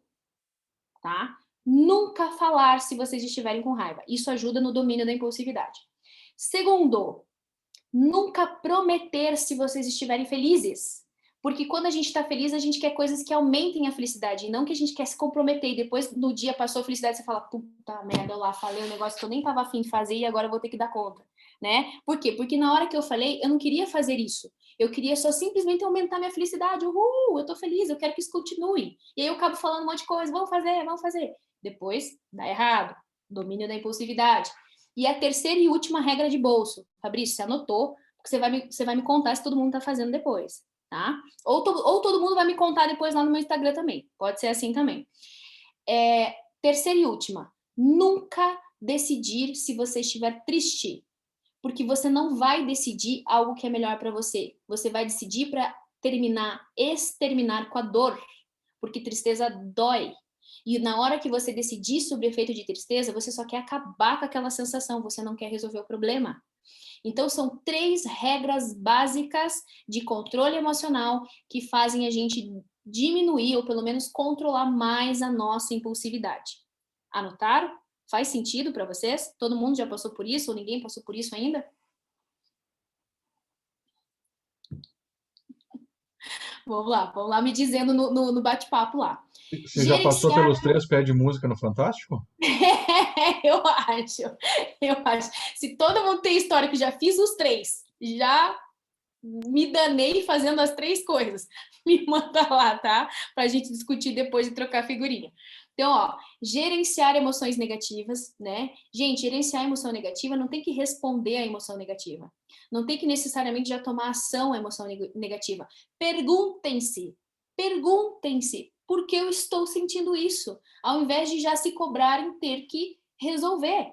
tá? Nunca falar se vocês estiverem com raiva. Isso ajuda no domínio da impulsividade. Segundo, nunca prometer se vocês estiverem felizes. Porque quando a gente está feliz, a gente quer coisas que aumentem a felicidade, e não que a gente quer se comprometer. E depois, no dia, passou a felicidade, você fala, puta merda, eu lá falei um negócio que eu nem tava afim de fazer e agora eu vou ter que dar conta, né? Por quê? Porque na hora que eu falei, eu não queria fazer isso. Eu queria só simplesmente aumentar minha felicidade. Uhul, eu tô feliz, eu quero que isso continue. E aí eu acabo falando um monte de coisa, vamos fazer. Depois, dá errado. Domínio da impulsividade. E a terceira e última regra de bolso. Fabrício, você anotou, porque você vai me contar se todo mundo tá fazendo depois. Tá? Ou todo mundo vai me contar depois lá no meu Instagram também. Pode ser assim também. Terceira e última. Nunca decidir se você estiver triste. Porque você não vai decidir algo que é melhor para você. Você vai decidir para exterminar com a dor. Porque tristeza dói. E na hora que você decidir sobre o efeito de tristeza, você só quer acabar com aquela sensação. Você não quer resolver o problema. Então, são 3 regras básicas de controle emocional que fazem a gente diminuir ou pelo menos controlar mais a nossa impulsividade. Anotaram? Faz sentido para vocês? Todo mundo já passou por isso ou ninguém passou por isso ainda? Vamos lá me dizendo no bate-papo lá. Você já passou pelos 3 pés de música no Fantástico? Eu acho. Se todo mundo tem história que já fiz os 3, já me danei fazendo as 3 coisas, me manda lá, tá? Pra gente discutir depois e trocar figurinha. Então, ó, gerenciar emoções negativas, né? Gente, gerenciar a emoção negativa não tem que responder à emoção negativa. Não tem que necessariamente já tomar ação à emoção negativa. Perguntem-se, por que eu estou sentindo isso? Ao invés de já se cobrarem ter que resolver.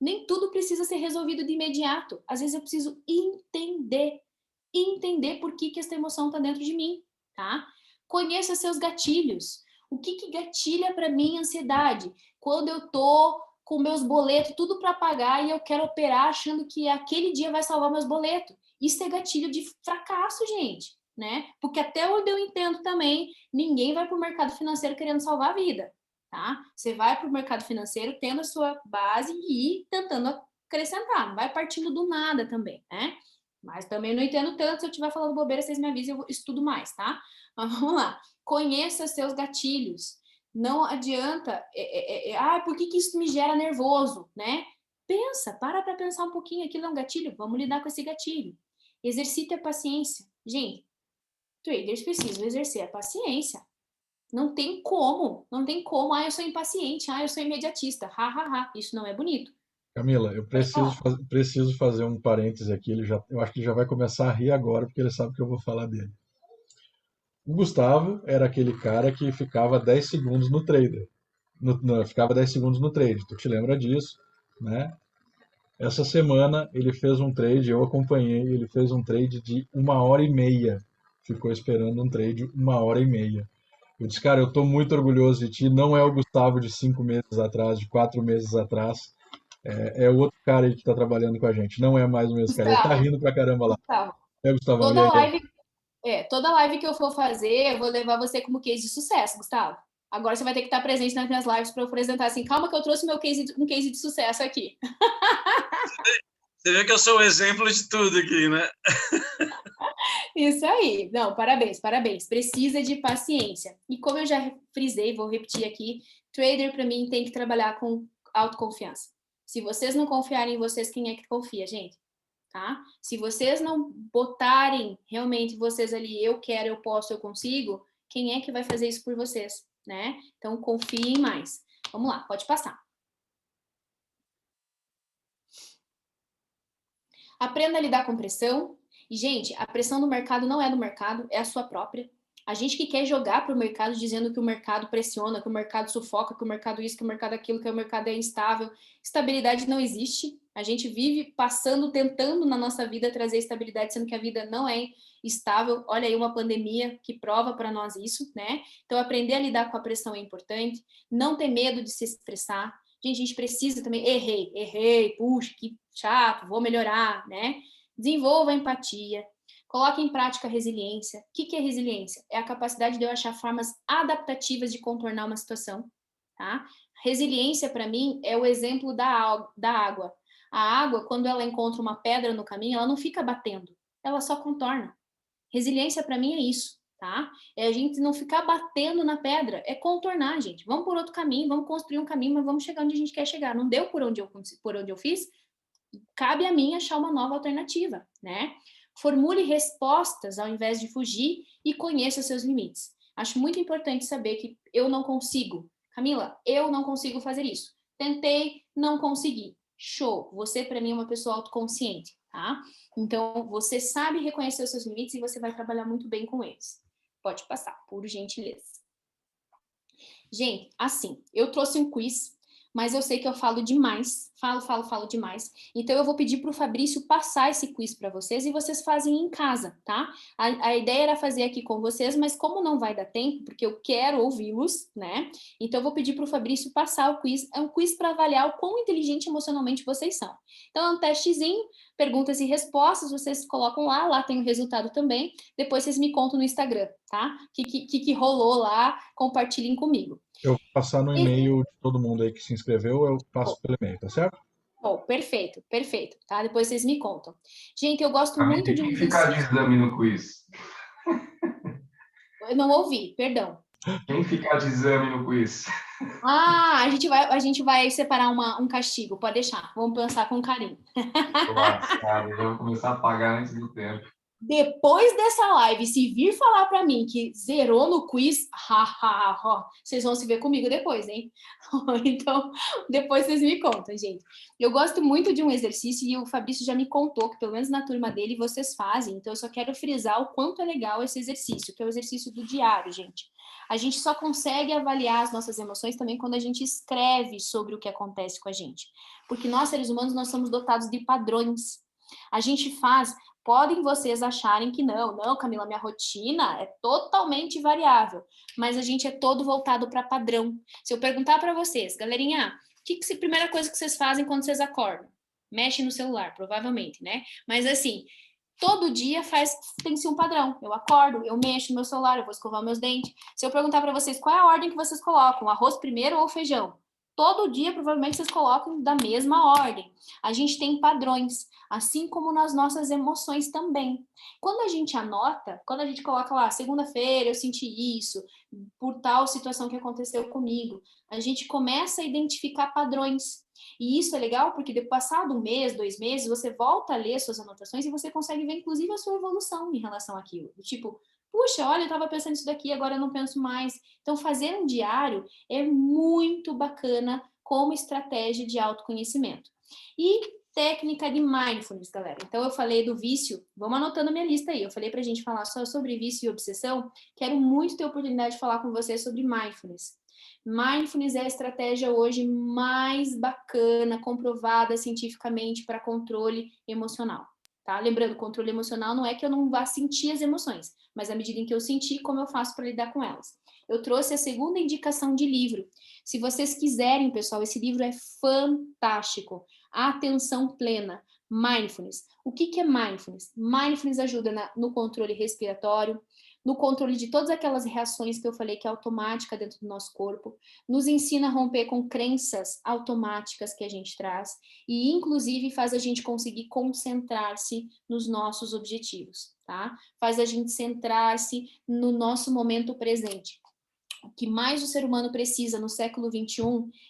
Nem tudo precisa ser resolvido de imediato. Às vezes eu preciso entender por que essa emoção está dentro de mim, tá? Conheça seus gatilhos. O que gatilha para mim a ansiedade? Quando eu tô com meus boletos tudo para pagar e eu quero operar achando que aquele dia vai salvar meus boletos. Isso é gatilho de fracasso, gente. né? Porque até onde eu entendo também, ninguém vai para o mercado financeiro querendo salvar a vida, tá? Você vai para o mercado financeiro tendo a sua base e tentando acrescentar, não vai partindo do nada também, né? Mas também não entendo tanto, se eu estiver falando bobeira, vocês me avisem, eu estudo mais, tá? Mas vamos lá. Conheça seus gatilhos. Não adianta, por que isso me gera nervoso, né? Pensa, para pensar um pouquinho, aquilo é um gatilho, vamos lidar com esse gatilho. Exercite a paciência. Gente, traders precisam exercer a paciência. Não tem como. Eu sou impaciente, eu sou imediatista. Isso não é bonito. Camila, eu preciso fazer um parêntese aqui. Eu acho que ele já vai começar a rir agora, porque ele sabe que eu vou falar dele. O Gustavo era aquele cara que ficava 10 segundos no trader. Ficava 10 segundos no trade. Tu te lembra disso, né? Essa semana ele fez um trade, eu acompanhei, ele fez um trade de 1h30. Ficou esperando um trade 1h30. Eu disse, cara, eu estou muito orgulhoso de ti. Não é o Gustavo de 5 meses atrás, de 4 meses atrás. É o outro cara aí que está trabalhando com a gente. Não é mais o mesmo cara. Ele está rindo pra caramba lá. Gustavo, Gustavão, e toda aí? live que eu for fazer, eu vou levar você como case de sucesso, Gustavo. Agora você vai ter que estar presente nas minhas lives para eu apresentar assim, calma que eu trouxe um case de sucesso aqui. Você vê que eu sou o exemplo de tudo aqui, né? Isso aí. Não, parabéns. Precisa de paciência. E como eu já frisei, vou repetir aqui, trader para mim tem que trabalhar com autoconfiança. Se vocês não confiarem em vocês, quem é que confia, gente? Tá? Se vocês não botarem realmente vocês ali, eu quero, eu posso, eu consigo, quem é que vai fazer isso por vocês, né? Então, confiem mais. Vamos lá, pode passar. Aprenda a lidar com pressão. E, gente, a pressão do mercado não é do mercado, é a sua própria. A gente que quer jogar para o mercado dizendo que o mercado pressiona, que o mercado sufoca, que o mercado isso, que o mercado aquilo, que o mercado é instável. Estabilidade não existe. A gente vive passando, tentando na nossa vida trazer estabilidade, sendo que a vida não é estável. Olha aí uma pandemia que prova para nós isso, né? Então, aprender a lidar com a pressão é importante. Não ter medo de se expressar. Gente, a gente precisa também... Errei, puxa, que chato, vou melhorar, né? Desenvolva a empatia. Coloque em prática a resiliência. O que é resiliência? É a capacidade de eu achar formas adaptativas de contornar uma situação, tá? Resiliência, para mim, é o exemplo da água. A água, quando ela encontra uma pedra no caminho, ela não fica batendo, ela só contorna. Resiliência, para mim, é isso, tá? É a gente não ficar batendo na pedra, é contornar, gente. Vamos por outro caminho, vamos construir um caminho, mas vamos chegar onde a gente quer chegar. Não deu por onde eu fiz? Cabe a mim achar uma nova alternativa, né? Formule respostas ao invés de fugir e conheça seus limites. Acho muito importante saber que eu não consigo. Camila, eu não consigo fazer isso. Tentei, não consegui. Show! Você, para mim, é uma pessoa autoconsciente, tá? Então, você sabe reconhecer os seus limites e você vai trabalhar muito bem com eles. Pode passar, por gentileza. Gente, assim, eu trouxe um quiz, mas eu sei que eu falo demais, falo demais. Então, eu vou pedir para o Fabrício passar esse quiz para vocês e vocês fazem em casa, tá? A ideia era fazer aqui com vocês, mas como não vai dar tempo, porque eu quero ouvi-los, né? Então, eu vou pedir para o Fabrício passar o quiz. É um quiz para avaliar o quão inteligente emocionalmente vocês são. Então, é um testezinho, perguntas e respostas, vocês colocam lá tem o resultado também. Depois vocês me contam no Instagram, tá? O que rolou lá, compartilhem comigo. Eu vou passar no e-mail de todo mundo aí que se inscreveu, eu passo pelo e-mail, tá certo? Bom, perfeito, tá? Depois vocês me contam. Gente, eu gosto muito de um quiz. Ficar de exame no quiz. Eu não ouvi, perdão. Quem ficar de exame no quiz? A gente vai separar um castigo, pode deixar. Vamos pensar com carinho. Eu vou começar a pagar antes do tempo. Depois dessa live, se vir falar para mim que zerou no quiz, vocês vão se ver comigo depois, hein? Então, depois vocês me contam, gente. Eu gosto muito de um exercício e o Fabrício já me contou que, pelo menos na turma dele, vocês fazem. Então, eu só quero frisar o quanto é legal esse exercício, que é o exercício do diário, gente. A gente só consegue avaliar as nossas emoções também quando a gente escreve sobre o que acontece com a gente. Porque nós, seres humanos, nós somos dotados de padrões. A gente faz... Podem vocês acharem que não, Camila, minha rotina é totalmente variável, mas a gente é todo voltado para padrão. Se eu perguntar para vocês, galerinha, a primeira coisa que vocês fazem quando vocês acordam? Mexe no celular, provavelmente, né? Mas assim, todo dia tem-se um padrão. Eu acordo, eu mexo no meu celular, eu vou escovar meus dentes. Se eu perguntar para vocês qual é a ordem que vocês colocam, arroz primeiro ou feijão? Todo dia, provavelmente, vocês colocam da mesma ordem. A gente tem padrões, assim como nas nossas emoções também. Quando a gente anota, quando a gente coloca lá, segunda-feira eu senti isso, por tal situação que aconteceu comigo, a gente começa a identificar padrões. E isso é legal porque, passado 1 mês, 2 meses, você volta a ler suas anotações e você consegue ver, inclusive, a sua evolução em relação àquilo. Tipo, puxa, olha, eu estava pensando isso daqui, agora eu não penso mais. Então, fazer um diário é muito bacana como estratégia de autoconhecimento. E técnica de mindfulness, galera. Então, eu falei do vício, vamos anotando minha lista aí. Eu falei pra gente falar só sobre vício e obsessão. Quero muito ter a oportunidade de falar com vocês sobre mindfulness. Mindfulness é a estratégia hoje mais bacana, comprovada cientificamente para controle emocional. Tá? Lembrando, controle emocional não é que eu não vá sentir as emoções, mas à medida em que eu sentir, como eu faço para lidar com elas. Eu trouxe a segunda indicação de livro. Se vocês quiserem, pessoal, esse livro é fantástico. Atenção plena, Mindfulness. O que é Mindfulness? Mindfulness ajuda no controle respiratório, no controle de todas aquelas reações que eu falei que é automática dentro do nosso corpo, nos ensina a romper com crenças automáticas que a gente traz e, inclusive, faz a gente conseguir concentrar-se nos nossos objetivos, tá? Faz a gente centrar-se no nosso momento presente. O que mais o ser humano precisa no século XXI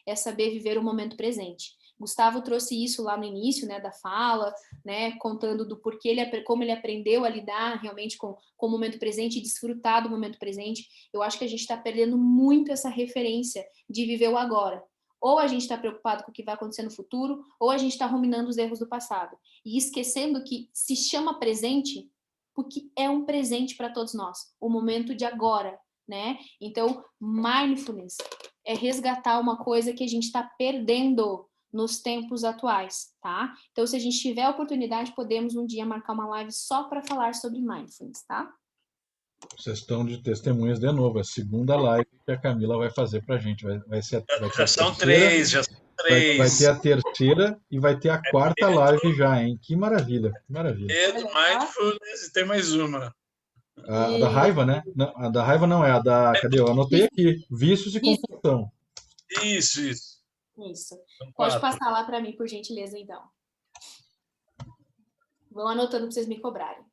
é saber viver o momento presente. Gustavo trouxe isso lá no início, né, da fala, né, contando do porquê como ele aprendeu a lidar realmente com o momento presente e desfrutar do momento presente. Eu acho que a gente está perdendo muito essa referência de viver o agora. Ou a gente está preocupado com o que vai acontecer no futuro, ou a gente está ruminando os erros do passado. E esquecendo que se chama presente porque é um presente para todos nós, o momento de agora, né? Então, mindfulness é resgatar uma coisa que a gente está perdendo nos tempos atuais, tá? Então, se a gente tiver a oportunidade, podemos um dia marcar uma live só para falar sobre mindfulness, tá? Vocês estão de testemunhas de novo. É a segunda live que a Camila vai fazer para a gente. Vai ser Já são três, já são três. Vai ter a terceira e vai ter a quarta live já, hein? Que maravilha, que maravilha. É do Mindfulness e tem mais uma. A da raiva, né? Não, a da raiva não, é a da... Cadê? Eu anotei aqui. Vícios e compulsão. Isso. Isso. Pode passar lá para mim, por gentileza, então. Vão anotando para vocês me cobrarem.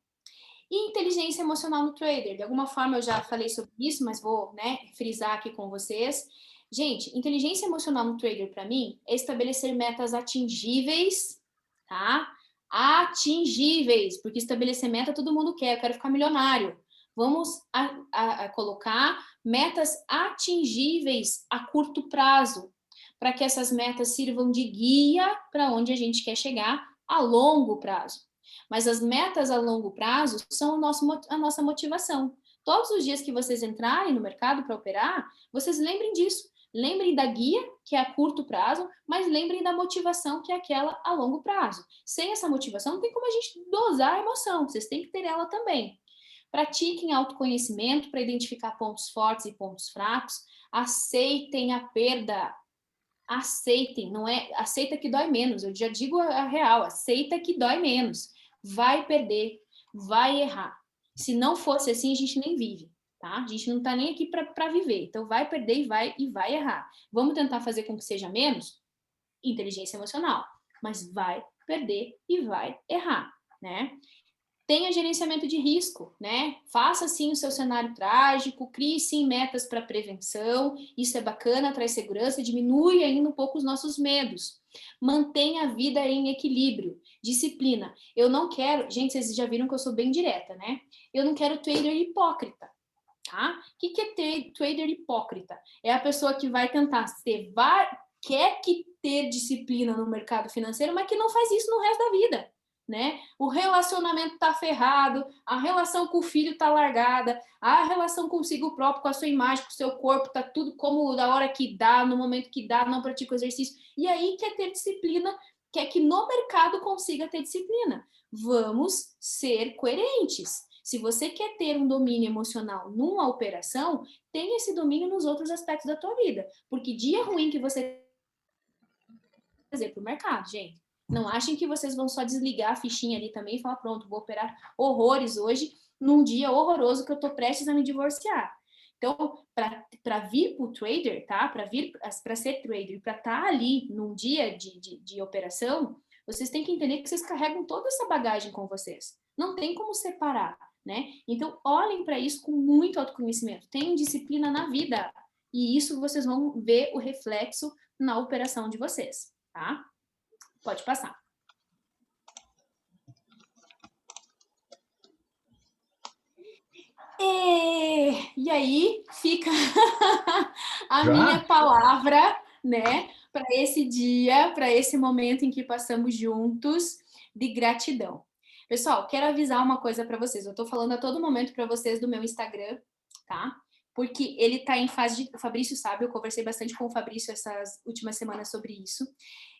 E inteligência emocional no trader. De alguma forma eu já falei sobre isso, mas vou, né, frisar aqui com vocês. Gente, inteligência emocional no trader, para mim, é estabelecer metas atingíveis, tá? Atingíveis, porque estabelecer meta todo mundo quer, eu quero ficar milionário. Vamos colocar metas atingíveis a curto prazo, para que essas metas sirvam de guia para onde a gente quer chegar a longo prazo. Mas as metas a longo prazo são a nossa motivação. Todos os dias que vocês entrarem no mercado para operar, vocês lembrem disso. Lembrem da guia, que é a curto prazo, mas lembrem da motivação, que é aquela a longo prazo. Sem essa motivação, não tem como a gente dosar a emoção, vocês têm que ter ela também. Pratiquem autoconhecimento para identificar pontos fortes e pontos fracos. Aceitem a perda. Aceitem, não é? Aceita que dói menos. Eu já digo a real, aceita que dói menos. Vai perder, vai errar. Se não fosse assim, a gente nem vive, tá? A gente não tá nem aqui para viver. Então vai perder e vai errar. Vamos tentar fazer com que seja menos? Inteligência emocional. Mas vai perder e vai errar, né? Tenha gerenciamento de risco, né? Faça sim o seu cenário trágico, crie sim metas para prevenção, isso é bacana, traz segurança, diminui ainda um pouco os nossos medos. Mantenha a vida em equilíbrio, disciplina. Eu não quero, gente, vocês já viram que eu sou bem direta, né? Eu não quero trader hipócrita, tá? O que é trader hipócrita? É a pessoa que vai tentar quer ter disciplina no mercado financeiro, mas que não faz isso no resto da vida. Né? O relacionamento tá ferrado, a relação com o filho tá largada, a relação consigo próprio, com a sua imagem, com o seu corpo, tá tudo como da hora que dá, no momento que dá, não pratica o exercício. E aí quer ter disciplina, quer que no mercado consiga ter disciplina. Vamos ser coerentes. Se você quer ter um domínio emocional numa operação, tenha esse domínio nos outros aspectos da tua vida. Porque dia ruim que você fazer para o mercado, gente. Não achem que vocês vão só desligar a fichinha ali também e falar, pronto, vou operar horrores hoje, num dia horroroso que eu estou prestes a me divorciar. Então, para vir para o trader, tá? Para ser trader, para estar ali num dia de operação, vocês têm que entender que vocês carregam toda essa bagagem com vocês. Não tem como separar, né? Então, olhem para isso com muito autoconhecimento. Tenham disciplina na vida. E isso vocês vão ver o reflexo na operação de vocês, tá? Pode passar. E aí fica a Já? minha palavra, né, para esse dia, para esse momento em que passamos juntos, de gratidão. Pessoal, quero avisar uma coisa para vocês. Eu estou falando a todo momento para vocês do meu Instagram, tá? Porque ele está em fase de... O Fabrício sabe, eu conversei bastante com o Fabrício essas últimas semanas sobre isso.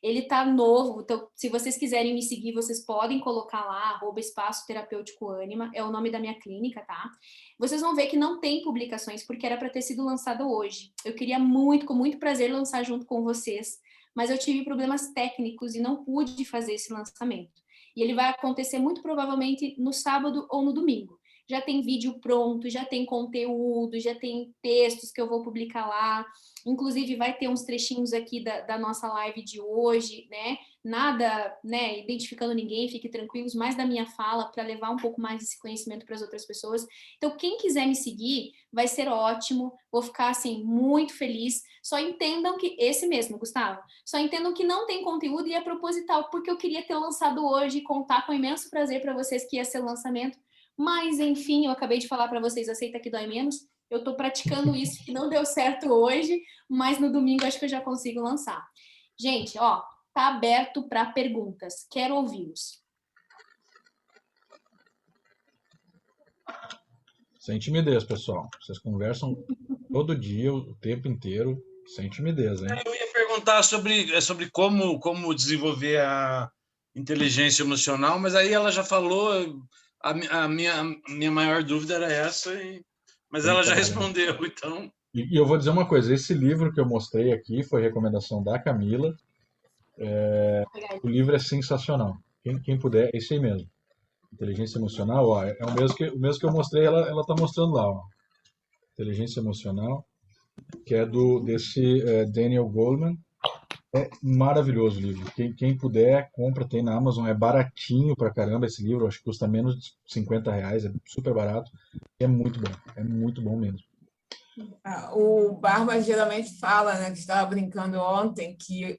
Ele está novo, então se vocês quiserem me seguir, vocês podem colocar lá, @espaço terapêutico Ânima, é o nome da minha clínica, tá? Vocês vão ver que não tem publicações, porque era para ter sido lançado hoje. Eu queria muito, com muito prazer, lançar junto com vocês, mas eu tive problemas técnicos e não pude fazer esse lançamento. E ele vai acontecer muito provavelmente no sábado ou no domingo. Já tem vídeo pronto, já tem conteúdo, já tem textos que eu vou publicar lá. Inclusive, vai ter uns trechinhos aqui da nossa live de hoje, né? Nada, né, identificando ninguém, fiquem tranquilos, mais da minha fala para levar um pouco mais desse conhecimento para as outras pessoas. Então, quem quiser me seguir, vai ser ótimo, vou ficar, assim, muito feliz. Só entendam que, esse mesmo, Gustavo, só entendam que não tem conteúdo e é proposital, porque eu queria ter lançado hoje e contar com imenso prazer para vocês que ia ser o lançamento. Mas, enfim, eu acabei de falar para vocês, aceita que dói menos. Eu estou praticando isso, que não deu certo hoje, mas no domingo acho que eu já consigo lançar. Gente, ó, tá aberto para perguntas. Quero ouvi-los. Sem timidez, pessoal. Vocês conversam todo dia, o tempo inteiro, sem timidez, hein? Eu ia perguntar sobre como desenvolver a inteligência emocional, mas aí ela já falou, a minha maior dúvida era essa, mas ela já respondeu, então... E eu vou dizer uma coisa, esse livro que eu mostrei aqui foi recomendação da Camila. O livro é sensacional. Quem puder, esse aí mesmo. Inteligência emocional, ó, é o mesmo que eu mostrei, ela tá mostrando lá, ó. Inteligência emocional, que é desse Daniel Goleman. É maravilhoso o livro. Quem puder, compra, tem na Amazon, é baratinho pra caramba esse livro, acho que custa menos de R$ 50, é super barato. É muito bom mesmo. O Barba geralmente fala, né, que estava brincando ontem, que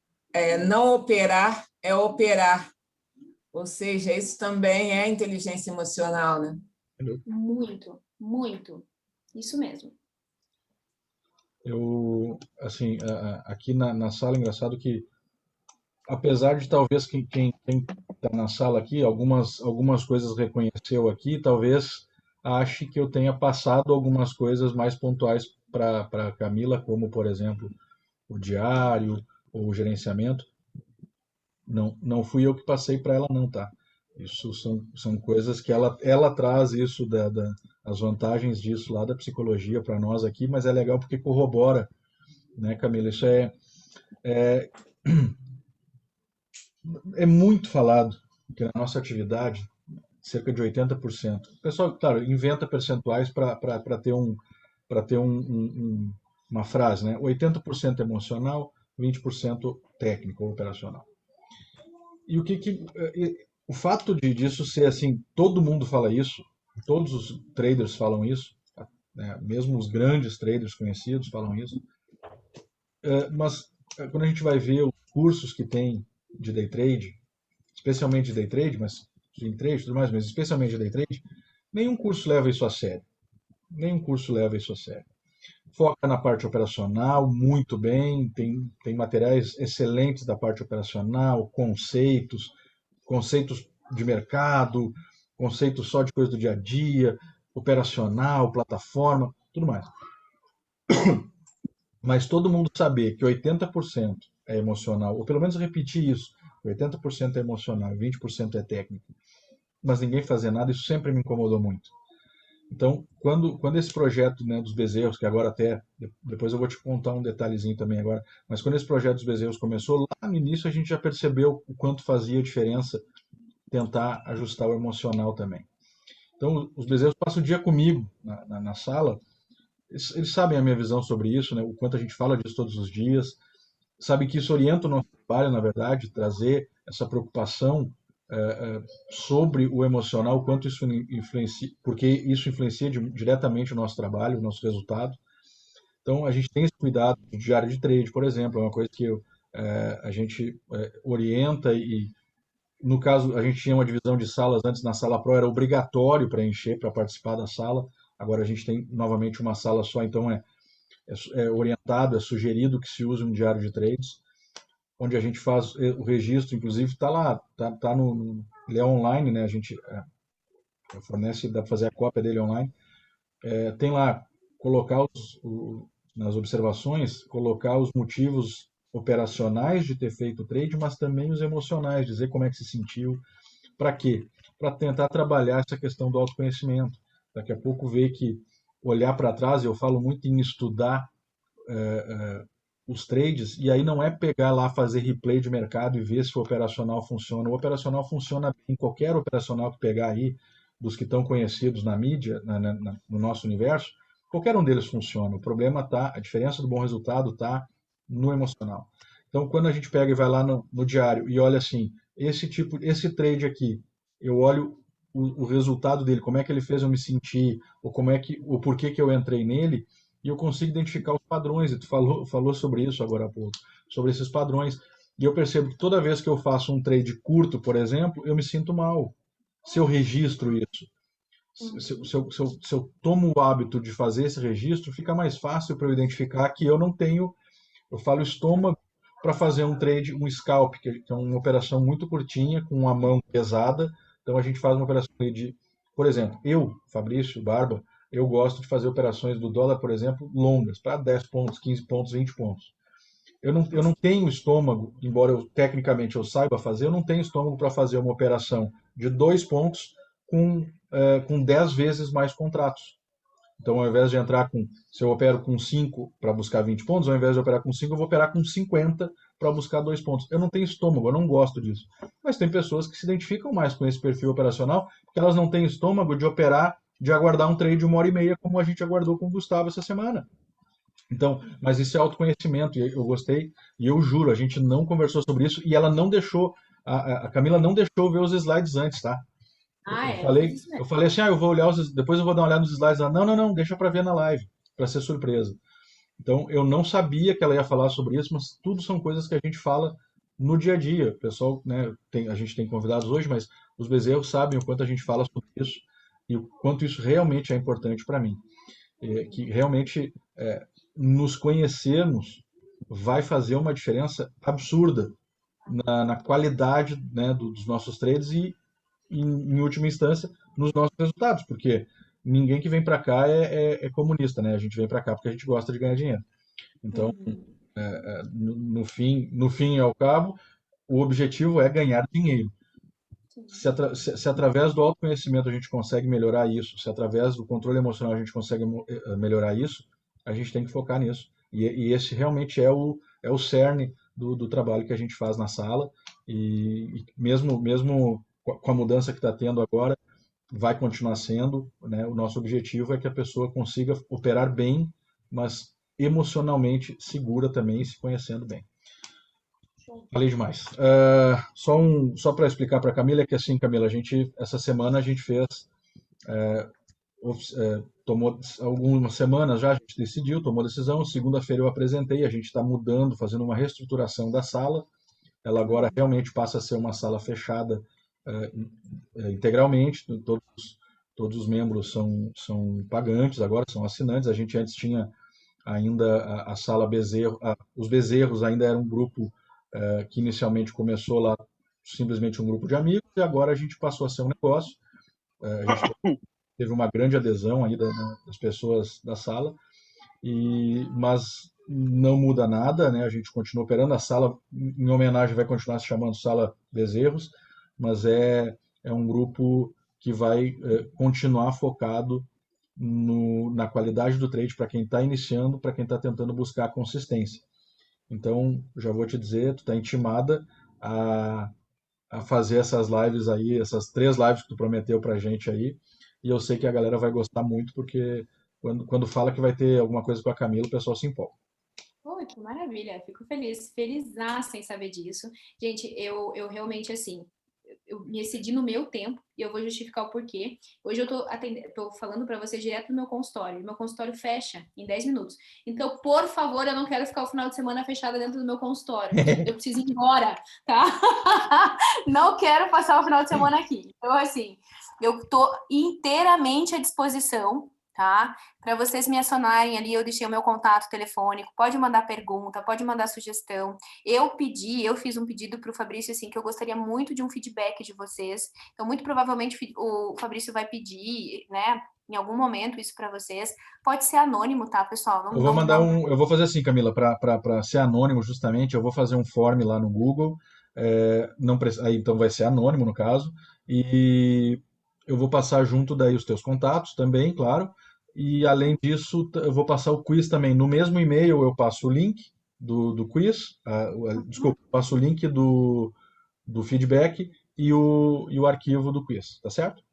não operar é operar. Ou seja, isso também é inteligência emocional, né? Muito, muito. Isso mesmo. Eu, assim, aqui na sala, engraçado que, apesar de talvez quem está na sala aqui, algumas coisas reconheceu aqui, talvez ache que eu tenha passado algumas coisas mais pontuais para Camila, como, por exemplo, o diário ou o gerenciamento. Não fui eu que passei para ela, não, tá? Isso são coisas que ela traz isso as vantagens disso lá da psicologia para nós aqui, mas é legal porque corrobora, né, Camila? Isso é muito falado que na nossa atividade, cerca de 80%. O pessoal, claro, inventa percentuais para ter uma frase, né? 80% emocional, 20% técnico ou operacional. E o fato disso ser assim, todo mundo fala isso, todos os traders falam isso, né? Mesmo os grandes traders conhecidos falam isso. Mas quando a gente vai ver os cursos que tem de day trade, especialmente de day trade, mas de trade e tudo mais, mas especialmente de day trade, nenhum curso leva isso a sério. Nenhum curso leva isso a sério. Foca na parte operacional muito bem, tem materiais excelentes da parte operacional, conceitos de mercado, conceitos só de coisa do dia a dia, operacional, plataforma, tudo mais. Mas todo mundo saber que 80% é emocional, ou pelo menos repetir isso, 80% é emocional, 20% é técnico, mas ninguém fazer nada, isso sempre me incomodou muito. Então, quando esse projeto, né, dos bezerros, que agora até, depois eu vou te contar um detalhezinho também agora, mas quando esse projeto dos bezerros começou, lá no início a gente já percebeu o quanto fazia diferença tentar ajustar o emocional também. Então, os bezerros passam o dia comigo na sala, eles sabem a minha visão sobre isso, né, o quanto a gente fala disso todos os dias, sabe que isso orienta o nosso trabalho, na verdade, trazer essa preocupação sobre o emocional, o quanto isso influencia, porque isso influencia diretamente o nosso trabalho, o nosso resultado. Então, a gente tem esse cuidado de diário de trade, por exemplo, é uma coisa que a gente orienta e, no caso, a gente tinha uma divisão de salas antes, na sala Pro era obrigatório preencher para participar da sala, agora a gente tem novamente uma sala só, então é orientado, é sugerido que se use um diário de trades, onde a gente faz o registro, inclusive está lá, tá no, ele é online, né? A gente fornece, dá para fazer a cópia dele online. Tem lá, colocar nas observações, colocar os motivos operacionais de ter feito o trade, mas também os emocionais, dizer como é que se sentiu. Para quê? Para tentar trabalhar essa questão do autoconhecimento. Daqui a pouco ver que olhar para trás, eu falo muito em estudar os trades, e aí não é pegar lá, fazer replay de mercado e ver se o operacional funciona. O operacional funciona bem, qualquer operacional que pegar aí, dos que estão conhecidos na mídia, no nosso universo, qualquer um deles funciona. O problema tá, a diferença do bom resultado está no emocional. Então, quando a gente pega e vai lá no diário e olha assim, esse trade aqui, eu olho o resultado dele, como é que ele fez eu me sentir, ou o porquê que eu entrei nele, e eu consigo identificar os padrões, e tu falou sobre isso agora há pouco, sobre esses padrões, e eu percebo que toda vez que eu faço um trade curto, por exemplo, eu me sinto mal, se eu registro isso. Se eu tomo o hábito de fazer esse registro, fica mais fácil para eu identificar que eu não tenho, eu falo estômago para fazer um trade, um scalp, que é uma operação muito curtinha, com uma mão pesada, então a gente faz uma operação de, por exemplo, eu, Fabrício Barba, eu gosto de fazer operações do dólar, por exemplo, longas, para 10 pontos, 15 pontos, 20 pontos. Eu não tenho estômago, embora tecnicamente eu saiba fazer, eu não tenho estômago para fazer uma operação de 2 pontos com 10 vezes mais contratos. Então, ao invés de entrar se eu opero com 5 para buscar 20 pontos, ao invés de operar com 5, eu vou operar com 50 para buscar 2 pontos. Eu não tenho estômago, eu não gosto disso. Mas tem pessoas que se identificam mais com esse perfil operacional, porque elas não têm estômago de operar, de aguardar um trade de 1h30, como a gente aguardou com o Gustavo essa semana. Então, mas isso é autoconhecimento, e eu gostei, e eu juro, a gente não conversou sobre isso, e ela não deixou, a Camila não deixou ver os slides antes, tá? Eu falei assim, eu vou olhar depois eu vou dar uma olhada nos slides. Ela, não, deixa para ver na live, para ser surpresa. Então, eu não sabia que ela ia falar sobre isso, mas tudo são coisas que a gente fala no dia a dia. O pessoal, né, a gente tem convidados hoje, mas os bezerros sabem o quanto a gente fala sobre isso e o quanto isso realmente é importante para mim. Que realmente nos conhecermos vai fazer uma diferença absurda na qualidade, né, dos nossos trades e, em última instância, nos nossos resultados, porque ninguém que vem para cá é comunista, né? A gente vem para cá porque a gente gosta de ganhar dinheiro. Então, no fim e ao cabo, o objetivo é ganhar dinheiro. Se através do autoconhecimento a gente consegue melhorar isso, se através do controle emocional a gente consegue melhorar isso, a gente tem que focar nisso. E esse realmente é o cerne do trabalho que a gente faz na sala. E mesmo com a mudança que está tendo agora, vai continuar sendo, né? O nosso objetivo é que a pessoa consiga operar bem, mas emocionalmente segura também e se conhecendo bem. Falei demais. Só para explicar para a Camila, é que assim, Camila, essa semana a gente fez, tomou algumas semanas já, a gente decidiu, tomou decisão, segunda-feira eu apresentei, a gente está mudando, fazendo uma reestruturação da sala, ela agora realmente passa a ser uma sala fechada integralmente, todos os membros são pagantes, agora são assinantes, a gente antes tinha ainda a sala Bezerro, os Bezerros ainda era um grupo que inicialmente começou lá simplesmente um grupo de amigos e agora a gente passou a ser um negócio. A gente teve uma grande adesão aí das pessoas da sala, mas não muda nada, né? A gente continua operando, a sala em homenagem vai continuar se chamando Sala Bezerros, mas é um grupo que vai continuar focado na qualidade do trade para quem está iniciando, para quem está tentando buscar consistência. Então, já vou te dizer, tu está intimada a fazer essas lives aí, essas 3 lives que tu prometeu pra gente aí, e eu sei que a galera vai gostar muito, porque quando fala que vai ter alguma coisa com a Camila, o pessoal se empolga. Oi, que maravilha, fico felizaça em saber disso. Gente, eu realmente, assim, eu me excedi no meu tempo e eu vou justificar o porquê. Hoje eu tô falando para você direto do meu consultório. Meu consultório fecha em 10 minutos. Então, por favor, eu não quero ficar o final de semana fechada dentro do meu consultório. Eu preciso ir embora, tá? Não quero passar o final de semana aqui. Então, assim, eu tô inteiramente à disposição, tá? Para vocês me acionarem ali, eu deixei o meu contato telefônico, pode mandar pergunta, pode mandar sugestão. Eu fiz um pedido para o Fabrício, assim, que eu gostaria muito de um feedback de vocês. Então, muito provavelmente o Fabrício vai pedir, né, em algum momento isso para vocês. Pode ser anônimo, tá, pessoal? Eu vou mandar eu vou fazer assim, Camila, para ser anônimo justamente, eu vou fazer um form lá no Google, não aí então vai ser anônimo no caso, e eu vou passar junto daí os teus contatos também, claro, e além disso eu vou passar o quiz também. No mesmo e-mail eu passo o link do quiz, desculpa, passo o link do feedback e o arquivo do quiz, tá certo?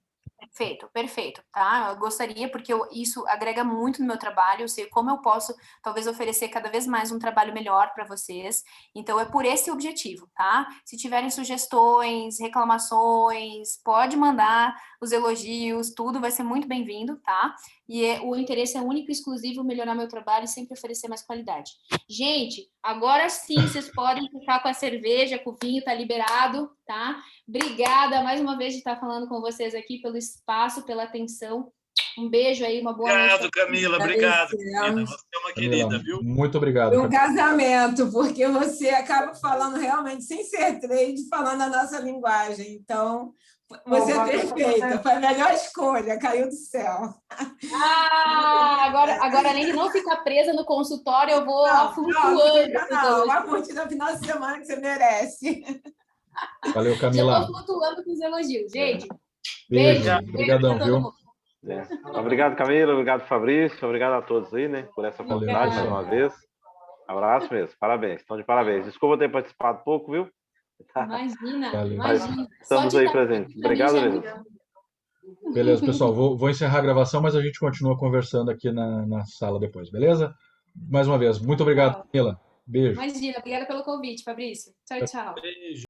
Perfeito, perfeito, tá? Eu gostaria, porque isso agrega muito no meu trabalho, eu sei como eu posso, talvez, oferecer cada vez mais um trabalho melhor para vocês. Então, é por esse objetivo, tá? Se tiverem sugestões, reclamações, pode mandar os elogios, tudo vai ser muito bem-vindo, tá? E o interesse é único e exclusivo, melhorar meu trabalho e sempre oferecer mais qualidade. Gente, agora sim, vocês podem ficar com a cerveja, com o vinho, tá liberado, tá? Obrigada mais uma vez de estar falando com vocês aqui, pelo espaço, pela atenção. Um beijo aí, uma boa noite. Obrigado, Camila. Obrigado, querida. Você é uma Camila, querida, viu? muito obrigado. Um casamento, porque você acaba falando realmente, sem ser trade, falando a nossa linguagem. Então, você é perfeita. Foi a melhor escolha, caiu do céu. Agora, além de não ficar presa no consultório, eu vou flutuando. Não, vai curtir no final de semana que você merece. Valeu, Camila. Já estou flutuando com os elogios, gente. Beijo. Obrigadão, viu? Obrigado, Camila. Obrigado, Fabrício. Obrigado a todos aí, né? Por essa oportunidade mais uma vez. Abraço mesmo. Parabéns. Estão de parabéns. Desculpa ter participado pouco, viu? Imagina. Estamos aí presentes. Obrigado mesmo. Beleza, pessoal. Vou encerrar a gravação, mas a gente continua conversando aqui na sala depois, beleza? Mais uma vez, muito obrigado, Camila. Beijo. Imagina. Obrigada pelo convite, Fabrício. Tchau, tchau. Beijo.